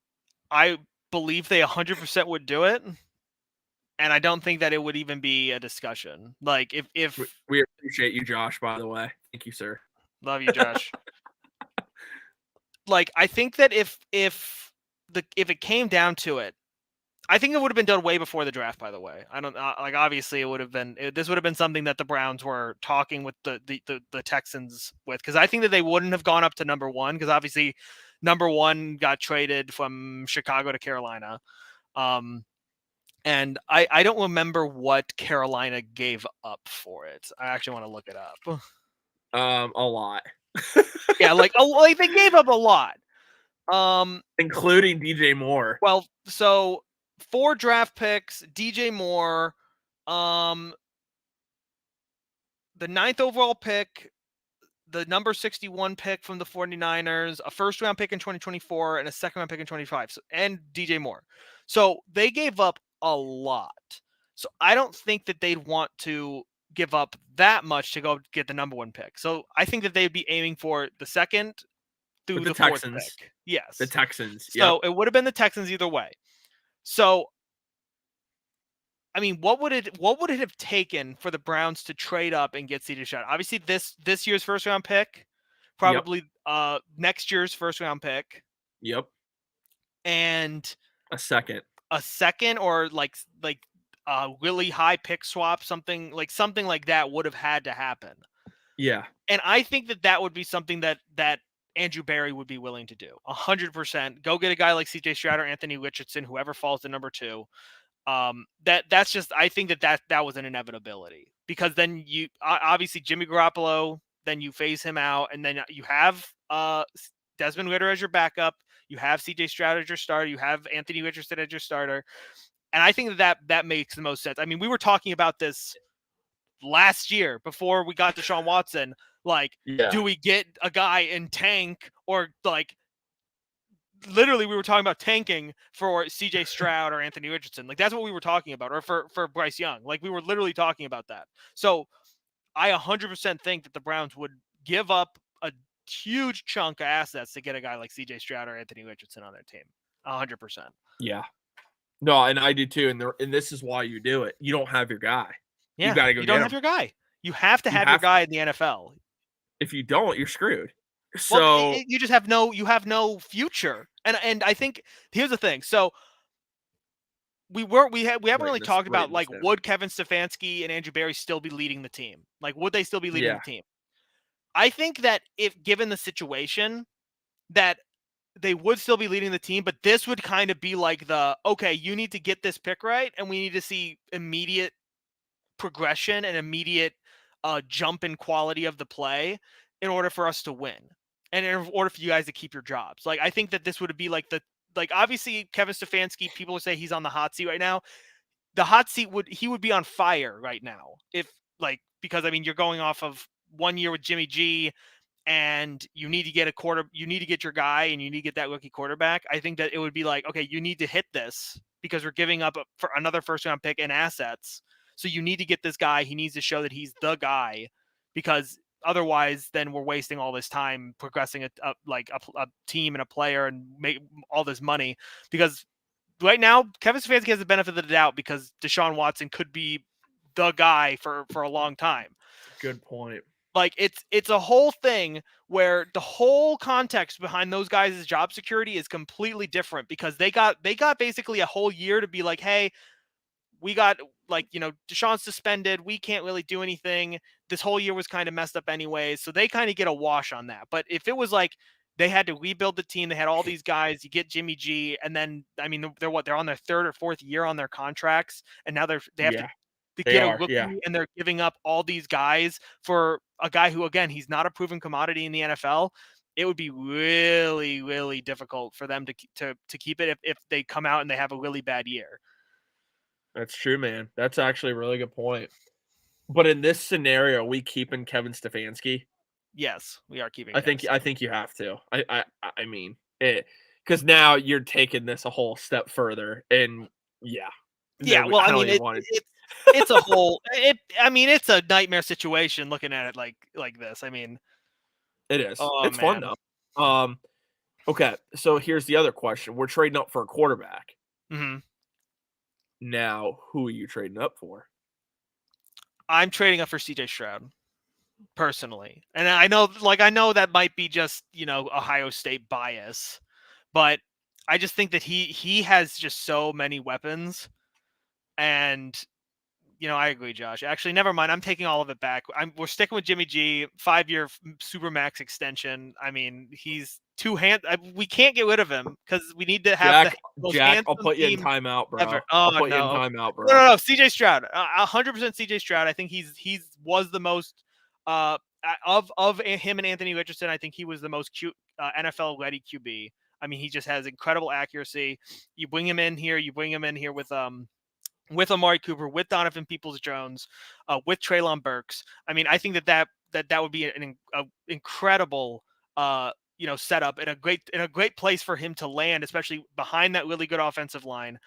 I believe they 100% would do it. And I don't think that it would even be a discussion. Like if we appreciate you, Josh, by the way. Thank you, sir. Love you, Josh. Like, I think that if it came down to it, I think it would have been done way before the draft, by the way. I don't like, obviously it would have been, this would have been something that the Browns were talking with the Texans with, because I think that they wouldn't have gone up to number one, because obviously number one got traded from Chicago to Carolina. And I don't remember what Carolina gave up for it. I actually want to look it up. A lot. Yeah, like they gave up a lot. Including DJ Moore. Well, so 4 draft picks, DJ Moore, the 9th overall pick, the number 61 pick from the 49ers, a first round pick in 2024, and a second round pick in 2025, and DJ Moore. So they gave up a lot. So I don't think that they'd want to give up that much to go get the number 1 pick. So I think that they'd be aiming for the second through the Texans. 4th pick. Yes. The Texans. So it would have been the Texans either way. So I mean, what would it have taken for the Browns to trade up and get CJ Stroud? Obviously, this year's first round pick, probably next year's first round pick. Yep. And a second, or like a really high pick swap, something like that would have had to happen. Yeah. And I think that would be something that Andrew Berry would be willing to do. 100%. Go get a guy like CJ Stroud or Anthony Richardson, whoever falls to number 2. That's just, I think that was an inevitability, because then you obviously Jimmy Garoppolo, then you phase him out, and then you have Desmond Ridder as your backup, you have CJ Stroud as your starter, you have Anthony Richardson as your starter, and I think that makes the most sense. I mean, we were talking about this last year before we got Deshaun Watson. Like, do we get a guy in tank, or like, literally we were talking about tanking for CJ Stroud or Anthony Richardson. Like, that's what we were talking about, or for Bryce Young. Like, we were literally talking about that. So I 100% think that the Browns would give up a huge chunk of assets to get a guy like CJ Stroud or Anthony Richardson on their team. 100%. Yeah. No, and I do too. And this is why you do it. You don't have your guy. Yeah. You got to go. You don't have your guy. You have to have your guy in the NFL. If you don't, you're screwed. So well, you just have no future. And I think here's the thing. So we haven't really talked about, like, would Kevin Stefanski and Andrew Berry still be leading the team? Like, would they still be leading the team? I think that if given the situation, that they would still be leading the team, but this would kind of be like okay, you need to get this pick right, and we need to see immediate progression and immediate jump in quality of the play in order for us to win, and in order for you guys to keep your jobs. Like, I think that this would be like obviously Kevin Stefanski, people say he's on the hot seat right now. The hot seat he would be on fire right now, because I mean, you're going off of 1 year with Jimmy G, and you need to get you need to get your guy, and you need to get that rookie quarterback. I think that it would be like, okay, you need to hit this because we're giving up for another first round pick and assets. So you need to get this guy. He needs to show that he's the guy, because otherwise then we're wasting all this time progressing a team and a player and make all this money. Because right now, Kevin Stefanski has the benefit of the doubt, because Deshaun Watson could be the guy for a long time. Good point. Like it's a whole thing where the whole context behind those guys' job security is completely different because they got basically a whole year to be like, hey, we got like, Deshaun's suspended. We can't really do anything. This whole year was kind of messed up anyways. So they kind of get a wash on that. But if it was like they had to rebuild the team, they had all these guys, you get Jimmy G, and then, I mean, they're on their third or fourth year on their contracts. And now they have to Yeah, they get a are. Yeah, rookie, and they're giving up all these guys for a guy who, again, he's not a proven commodity in the NFL. It would be really, really difficult for them to keep it if they come out and they have a really bad year. that's true, man. That's actually a really good point. But in this scenario, we keeping Kevin Stefanski. Yes, we are keeping I Kevin think Stefanski. I think you have to. I mean it, because now you're taking this a whole step further, and yeah, Yeah, no, well, I I don't mean, even want to. it's a whole I mean, it's a nightmare situation looking at it like this. I mean, It is. oh It's fun man. though. Okay, so here's the other question: we're trading up for a quarterback Mhm. now. Who are you trading up for? I'm trading up for CJ Stroud personally. And I know that might be just, Ohio State bias, but I just think that he has just so many weapons. And I agree, Josh. Actually, never mind. I'm taking all of it back. We're sticking with Jimmy G, 5-year supermax extension. I mean, he's we can't get rid of him because we need to have the most Jack, I'll handsome put you in team timeout, ever. bro. I'll Oh put you in no, timeout, no, bro. no, no. CJ Stroud, 100% CJ Stroud. I think he's was the most uh of him and Anthony Richardson. I think he was the most NFL ready QB. I mean, he just has incredible accuracy. You bring him in here. You bring him in here with Amari Cooper, with Donovan Peoples-Jones, with Treylon Burks. I mean, I think that would be an incredible setup and a great place for him to land, especially behind that really good offensive line.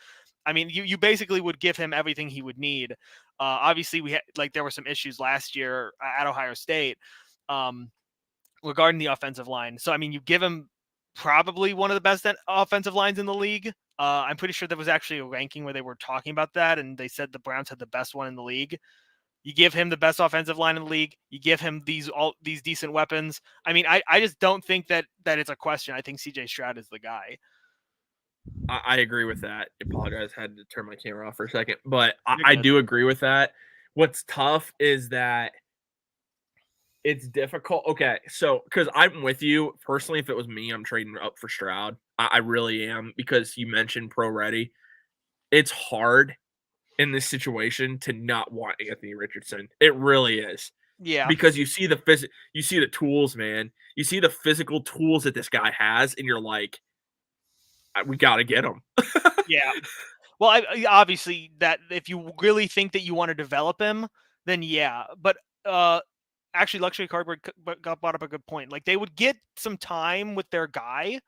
I mean, you basically would give him everything he would need. Obviously, there were some issues last year at Ohio State um, regarding the offensive line. So I mean, you give him probably one of the best offensive lines in the league. I'm pretty sure there was actually a ranking where they were talking about that, and they said the Browns had the best one in the league. You give him the best offensive line in the league. You give him all these decent weapons. I mean, I just don't think that it's a question. I think CJ Stroud is the guy. I agree with that. I apologize, I had to turn my camera off for a second, but You're I good. do agree with that. What's tough is that it's difficult. Okay, so because I'm with you personally, if it was me, I'm trading up for Stroud. I really am because you mentioned pro ready. It's hard in this situation to not want Anthony Richardson. It really is Yeah, because you see the tools, man. You see the physical tools that this guy has, and you're like, we got to get him. yeah. Well, obviously that if you really think that you want to develop him, then yeah. But actually, Luxury Cardboard got brought up a good point. Like they would get some time with their guy,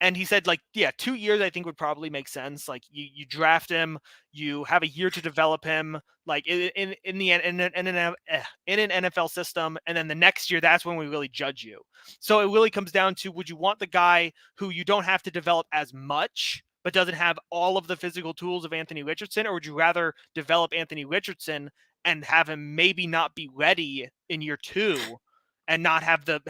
and he said, like, yeah, 2 years I think would probably make sense. Like you draft him, you have a year to develop him, like in an NFL system, and then the next year that's when we really judge you. So it really comes down to, would you want the guy who you don't have to develop as much but doesn't have all of the physical tools of Anthony Richardson, or would you rather develop Anthony Richardson and have him maybe not be ready in year 2 and not have the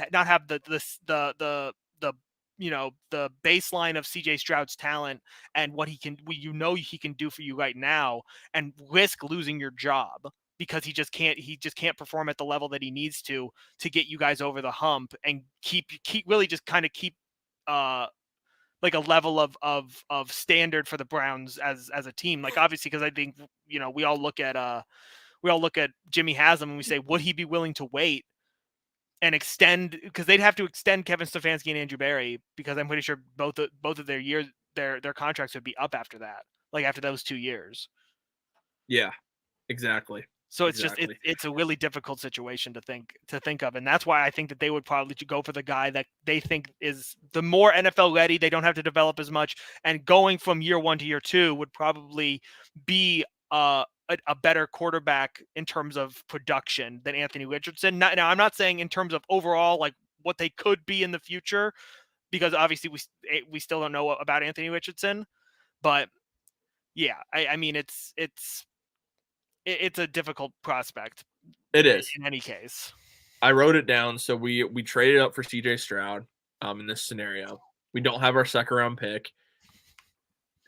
the baseline of CJ Stroud's talent and what he can do for you right now, and risk losing your job because he just can't perform at the level that he needs to get you guys over the hump and keep really just kind of keep uh like a level of standard for the Browns as a team. Like obviously, because I think we all look at Jimmy Haslam and we say, would he be willing to wait and extend, because they'd have to extend Kevin Stefanski and Andrew Berry, because I'm pretty sure both of their years their contracts would be up after that, like after those 2 years. Yeah, exactly. So it's just Exactly. it's a really difficult situation to think of, and that's why I think that they would probably go for the guy that they think is the more NFL ready. They don't have to develop as much, and going from year 1 to year 2 would probably be a better quarterback in terms of production than Anthony Richardson. Now, I'm not saying in terms of overall like what they could be in the future, because obviously we still don't know about Anthony Richardson, but yeah, I mean it's a difficult prospect It is. in any case. I wrote it down. So we traded up for CJ Stroud in this scenario. We don't have our second round pick.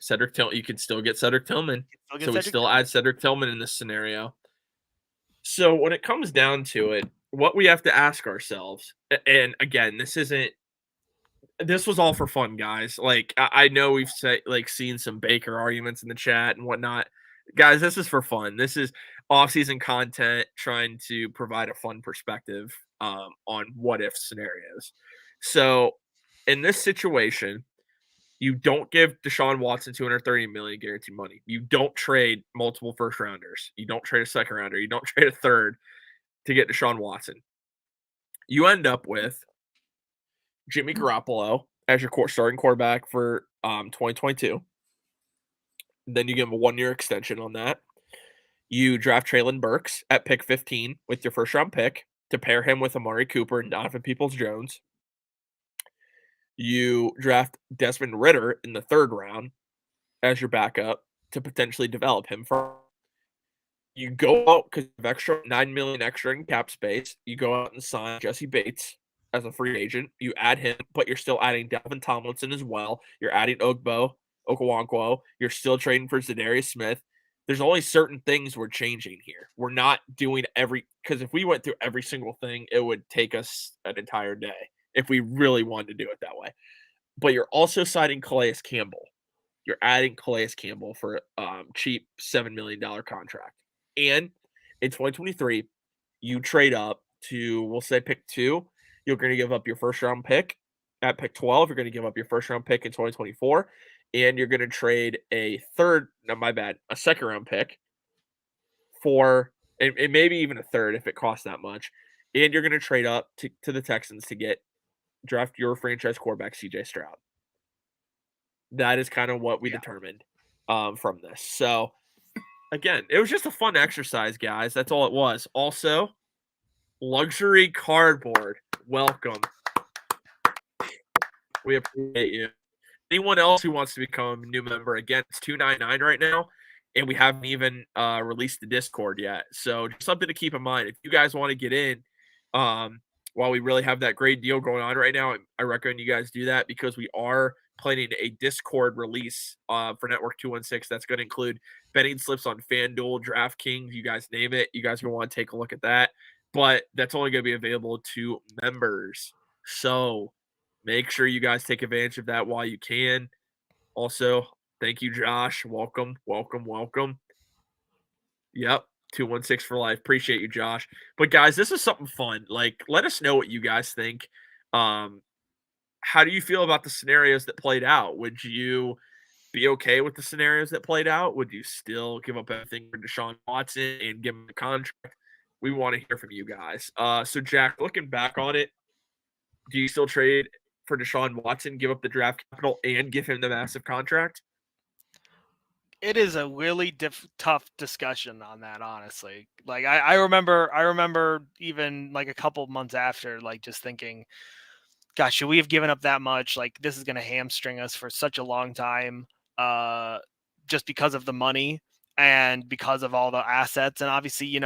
Cedric Tillman, you can still get Cedric Tillman. Still get So we Cedric still Tillman. add Cedric Tillman in this scenario. So when it comes down to it, what we have to ask ourselves, and again, this was all for fun, guys. Like I know we've seen some Baker arguments in the chat and whatnot. Guys, this is for fun. This is off-season content trying to provide a fun perspective on what if scenarios. So in this situation, you don't give Deshaun Watson $230 million guaranteed money. You don't trade multiple first rounders. You don't trade a second rounder. You don't trade a third to get Deshaun Watson. You end up with Jimmy Garoppolo as your starting quarterback for 2022. Then you give him a 1-year extension on that. You draft Treylon Burks at pick 15 with your first round pick to pair him with Amari Cooper and Donovan Peoples-Jones. You draft Desmond Ridder in the 3rd round as your backup to potentially develop him. You go out because of extra $9 million extra in cap space. You go out and sign Jesse Bates as a free agent. You add him, but you're still adding Dalvin Tomlinson as well. You're adding Okawonkwo. You're still trading for Zadarius Smith. There's only certain things we're changing here. We're not doing because if we went through every single thing, it would take us an entire day if we really wanted to do it that way. But you're also signing Calais Campbell. You're adding Calais Campbell for a cheap $7 million contract. And in 2023, you trade up to, we'll say, pick 2. You're going to give up your first round pick at pick 12. You're going to give up your first round pick in 2024. And you're going to trade a second round pick for, and maybe even a third if it costs that much. And you're going to trade up to the Texans to draft your franchise quarterback, CJ Stroud. That is kind of what we determined from this. So, again, it was just a fun exercise, guys. That's all it was. Also, luxury cardboard. Welcome. We appreciate you. Anyone else who wants to become a new member, again, it's $2.99 right now, and we haven't even released the Discord yet. So, just something to keep in mind. If you guys want to get in, while we really have that great deal going on right now, I recommend you guys do that because we are planning a Discord release for Network 216 that's going to include betting slips on FanDuel, DraftKings, you guys name it. You guys are going to want to take a look at that. But that's only going to be available to members. So make sure you guys take advantage of that while you can. Also, thank you, Josh. Welcome. Yep. 216 for life. Appreciate you, Josh. But guys, this is something fun. Like, let us know what you guys think. How do you feel about the scenarios that played out? Would you be okay with the scenarios that played out? Would you still give up everything for Deshaun Watson and give him the contract? We want to hear from you guys. So Jack, looking back on it, do you still trade for Deshaun Watson, give up the draft capital, and give him the massive contract? It is a really tough discussion on that, honestly. Like I remember even like a couple of months after, like just thinking, gosh, should we have given up that much? Like this is going to hamstring us for such a long time, just because of the money and because of all the assets. And obviously,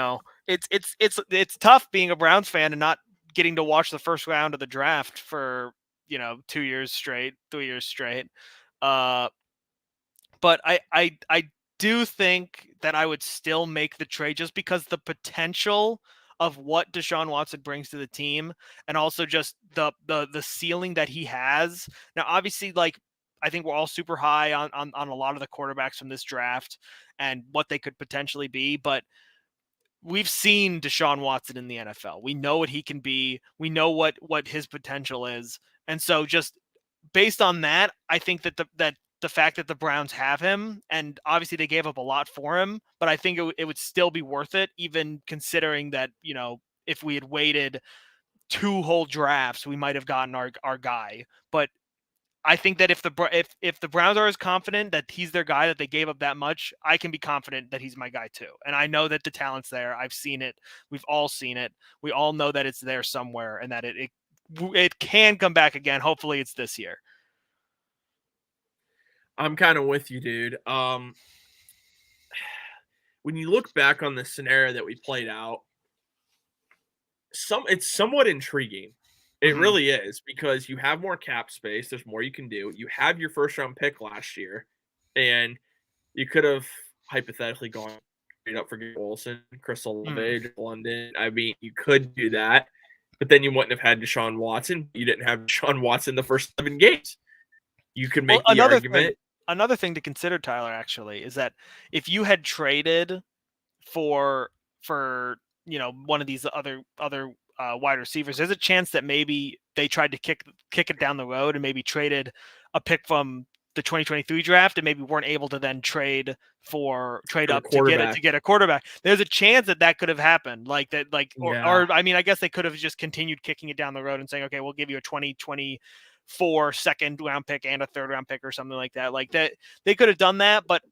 it's tough being a Browns fan and not getting to watch the first round of the draft for 2 years straight, 3 years straight. But I do think that I would still make the trade just because the potential of what Deshaun Watson brings to the team, and also just the ceiling that he has. Now, obviously, like I think we're all super high on a lot of the quarterbacks from this draft and what they could potentially be, but we've seen Deshaun Watson in the NFL. We know what he can be. We know what his potential is, and so just based on that, I think that the fact that the Browns have him, and obviously they gave up a lot for him, but I think it would still be worth it, even considering that, if we had waited 2 whole drafts, we might have gotten our guy. But I think that if the Browns are as confident that he's their guy, that they gave up that much, I can be confident that he's my guy too. And I know that the talent's there. I've seen it. We've all seen it. We all know that it's there somewhere, and that it can come back again. Hopefully it's this year. I'm kind of with you, dude. When you look back on the scenario that we played out, it's somewhat intriguing. It Mhm. really is because you have more cap space. There's more you can do. You have your first round pick last year, and you could have hypothetically gone straight up for Garrett Wilson, Chris Mhm. Olave, London. I mean, you could do that, but then you wouldn't have had Deshaun Watson. You didn't have Deshaun Watson the first 7 games. You could Well, make the argument. another thing to consider, Tyler, actually, is that if you had traded for one of these other wide receivers, there's a chance that maybe they tried to kick it down the road and maybe traded a pick from the 2023 draft and maybe weren't able to then trade For a up to quarterback. get a quarterback. There's a chance that that could have happened, like that, Yeah. I mean, I guess they could have just continued kicking it down the road and saying, okay, we'll give you a 2024 second round pick and a third round pick or something like that. Like that, they could have done that, but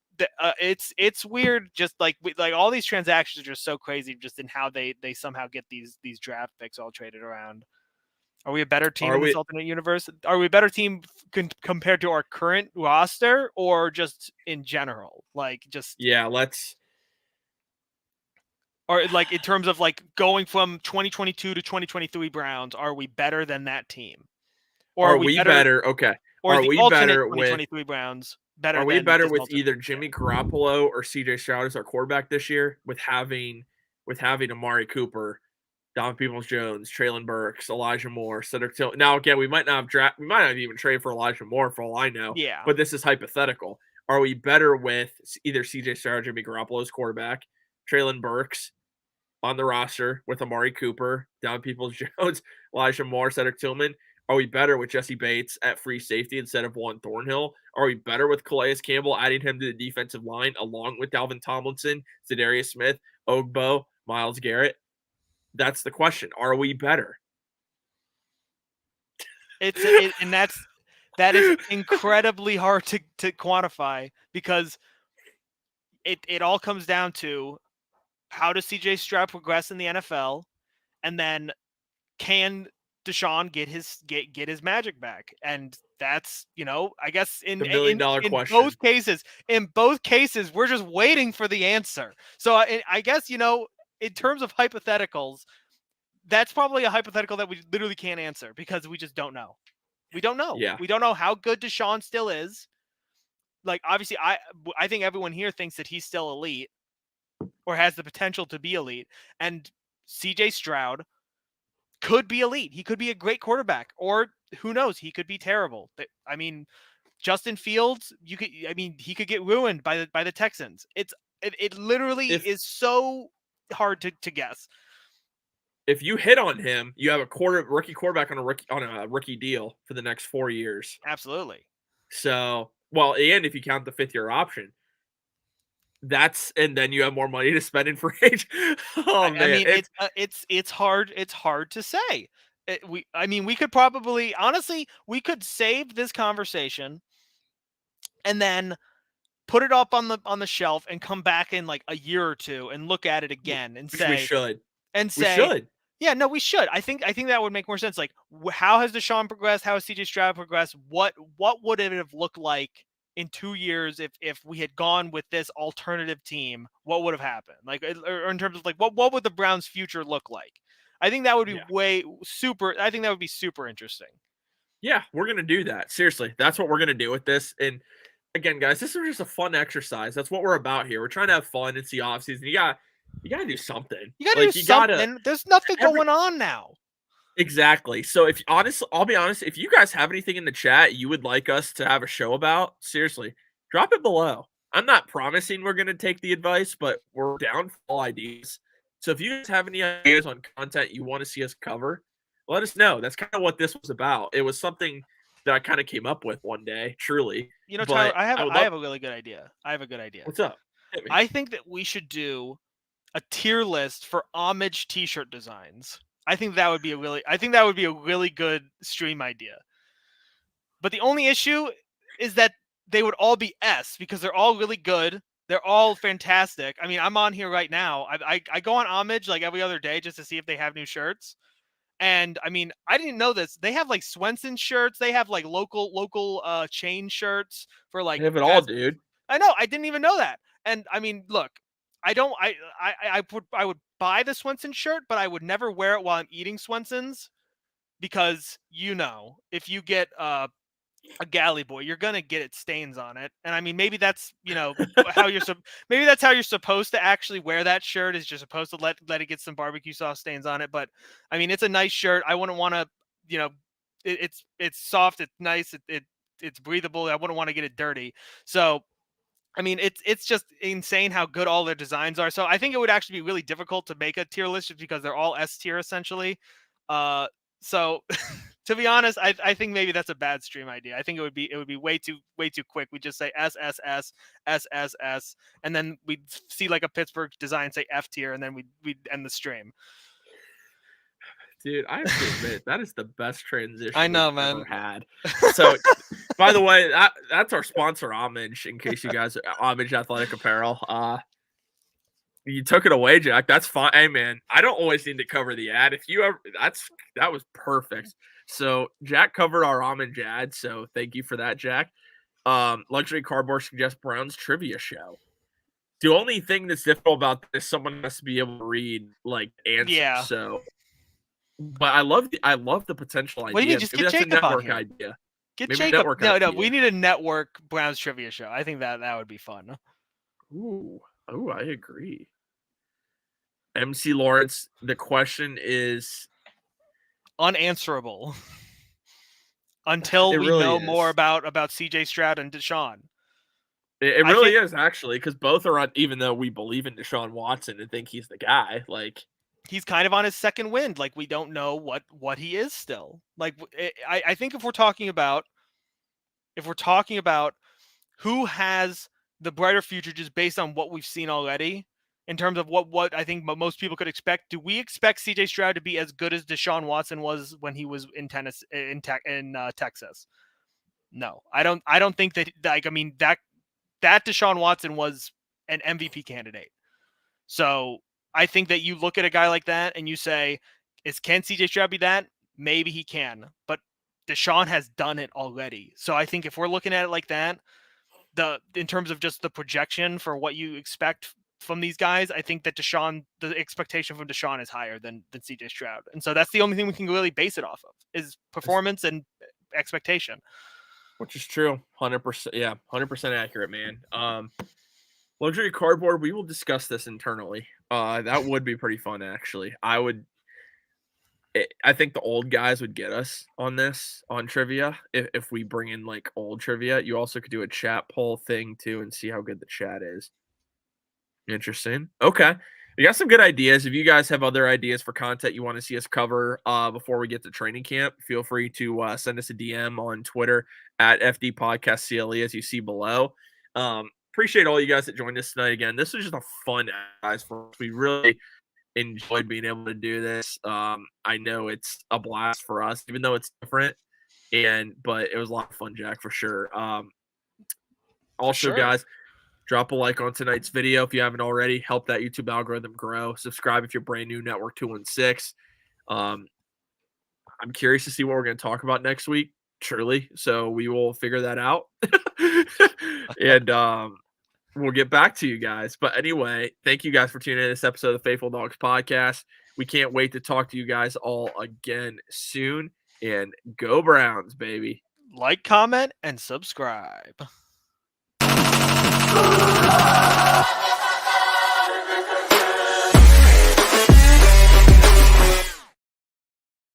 it's weird. Just like all these transactions are just so crazy, just in how they somehow get these draft picks all traded around. Are we a better team Are in this we? alternate universe? Are we a better team compared to our current roster, or just in general? Like just Yeah, let's. or like in terms of like going from 2022 to 2023 Browns, are we better than that team? Or are Are we we better? better? Okay. Or is Are the we alternate better with 2023 Browns better Are we than better this with alternate? either Jimmy Garoppolo or CJ Stroud as our quarterback this year with having Amari Cooper, Don Peoples Jones, Traylon Burks, Elijah Moore, Cedric Till? Now again, we might not even trade for Elijah Moore for all I know, Yeah. but this is hypothetical. Are we better with either CJ Stroud or Jimmy Garoppolo as quarterback, Traylon Burks on the roster with Amari Cooper, Don Peoples Jones, Elijah Moore, Cedric Tillman? Are we better with Jesse Bates at free safety instead of Juan Thornhill? Are we better with Calais Campbell adding him to the defensive line along with Dalvin Tomlinson, Za'Darius Smith, Ogbo, Myles Garrett? That's the question. Are we better? And that is incredibly hard to quantify, because it all comes down to how does CJ Stroud progress in the NFL, and then can Deshaun get his magic back? And that's, I guess The $1 million in question. both cases we're just waiting for the answer. So I guess, in terms of hypotheticals, that's probably a hypothetical that we literally can't answer because we just don't know. We don't know. Yeah. We don't know how good Deshaun still is. Like, obviously, I think everyone here thinks that he's still elite or has the potential to be elite. And CJ Stroud could be elite. He could be a great quarterback, or who knows, he could be terrible. I mean, Justin Fields, he could get ruined by the Texans. It literally If is so hard to guess. if you hit on him, you have a rookie quarterback on a rookie deal for the next 4 years. Absolutely. So, well, and if you count the 5th-year option, and then you have more money to spend in free agent. Oh I man, mean, it's hard. It's hard to say. We could probably, honestly, we could save this conversation and then put it up on the shelf and come back in like a year or two and look at it again and which we say should. and We say, should. yeah, no, we should. I think that would make more sense. Like, how has Deshaun progressed? How has CJ Stroud progressed? What would it have looked like in 2 years if we had gone with this alternative team? What would have happened? Like, or in terms of like what would the Browns' future look like? I think that would be Yeah. I think that would be super interesting. Yeah, we're gonna do that. Seriously, that's what we're gonna do with this. And again, guys, this is just a fun exercise. That's what we're about here. We're trying to have fun. It's the off season. You gotta do something. You got to do Like you gotta something. There's nothing every going on now. exactly. So if honestly, I'll be honest, if you guys have anything in the chat you would like us to have a show about, seriously, drop it below. I'm not promising we're gonna take the advice, but we're down for all ideas. So if you guys have any ideas on content you want to see us cover, let us know. That's kind of what this was about. It was something that I kind of came up with one day, truly. Tyler, But I would I love. have a really good idea. I have a good idea. What's up? Hit me. I think that we should do a tier list for homage t-shirt designs. I think that would be a really good stream idea. But the only issue is that they would all be S because they're all really good. They're all fantastic. I mean, I'm on here right now. I go on Homage like every other day just to see if they have new shirts. And I mean, I didn't know this. They have like Swenson shirts. They have like local chain shirts for like They have it all, fast. dude. I know. I didn't even know that. And I mean, look, I would buy the Swenson shirt, but I would never wear it while I'm eating Swenson's because if you get a galley boy, you're gonna get it stains on it. And I mean, maybe that's how maybe that's how you're supposed to actually wear that shirt, is you're supposed to let it get some barbecue sauce stains on it. But I mean, it's a nice shirt. I wouldn't want to, it's soft, it's nice, it's breathable. I wouldn't want to get it dirty. So I mean, it's just insane how good all their designs are. So I think it would actually be really difficult to make a tier list just because they're all S tier essentially. So to be honest, I think maybe that's a bad stream idea. I think it would be way too quick. We just say S S S S S S, and then we'd see like a Pittsburgh design say F tier, and then we'd end the stream. Dude, I have to admit, that is the best transition I know, we've man. ever had. So, by the way, that's our sponsor, Homage, in case you guys Homage Athletic Apparel. You took it away, Jack. That's fine. Hey, man, I don't always need to cover the ad. If you ever, that was perfect. So, Jack covered our Homage ad, so thank you for that, Jack. Luxury Cardboard suggests Brown's trivia show. The only thing that's difficult about this, someone has to be able to read like answers. Yeah. So, but I love the potential idea. What do you mean? Just Maybe get that's Jacob a network on here. idea. Get Maybe Jacob. network No, idea. we need a network Browns trivia show. I think that would be fun. Ooh, I agree. MC Lawrence, the question is unanswerable until we really know is. more about CJ Stroud and Deshaun. It really is, actually, because both are on, even though we believe in Deshaun Watson and think he's the guy, like he's kind of on his second wind. Like, we don't know what he is still. Like, I think if we're talking about who has the brighter future just based on what we've seen already, in terms of what I think most people could expect, do we expect CJ Stroud to be as good as Deshaun Watson was when he was in Texas? No, I don't think that. Like, I mean, that Deshaun Watson was an MVP candidate. So I think that you look at a guy like that and you say, can CJ Stroud be that? Maybe he can, but Deshaun has done it already. So I think if we're looking at it like that, in terms of just the projection for what you expect from these guys, I think that the expectation from Deshaun is higher than CJ Stroud. And so that's the only thing we can really base it off of, is performance and expectation. Which is true. 100%. Yeah, 100% accurate, man. Luxury Cardboard, we will discuss this internally. That would be pretty fun, actually. I think the old guys would get us on this, on trivia, if we bring in like old trivia. You also could do a chat poll thing too and see how good the chat is. Interesting. Okay. We got some good ideas. If you guys have other ideas for content you want to see us cover before we get to training camp, feel free to send us a DM on Twitter at FD Podcast CLE, as you see below. Appreciate all you guys that joined us tonight. Again, this was just a fun guys for us. We really enjoyed being able to do this. I know it's a blast for us, even though it's different. But it was a lot of fun, Jack, for sure. Also, guys, drop a like on tonight's video if you haven't already. Help that YouTube algorithm grow. Subscribe if you're brand new, Network 216. I'm curious to see what we're going to talk about next week, truly. So we will figure that out. And we'll get back to you guys. But anyway, thank you guys for tuning in to this episode of the Faithful Dogs Podcast. We can't wait to talk to you guys all again soon. And go Browns, baby. Like, comment, and subscribe.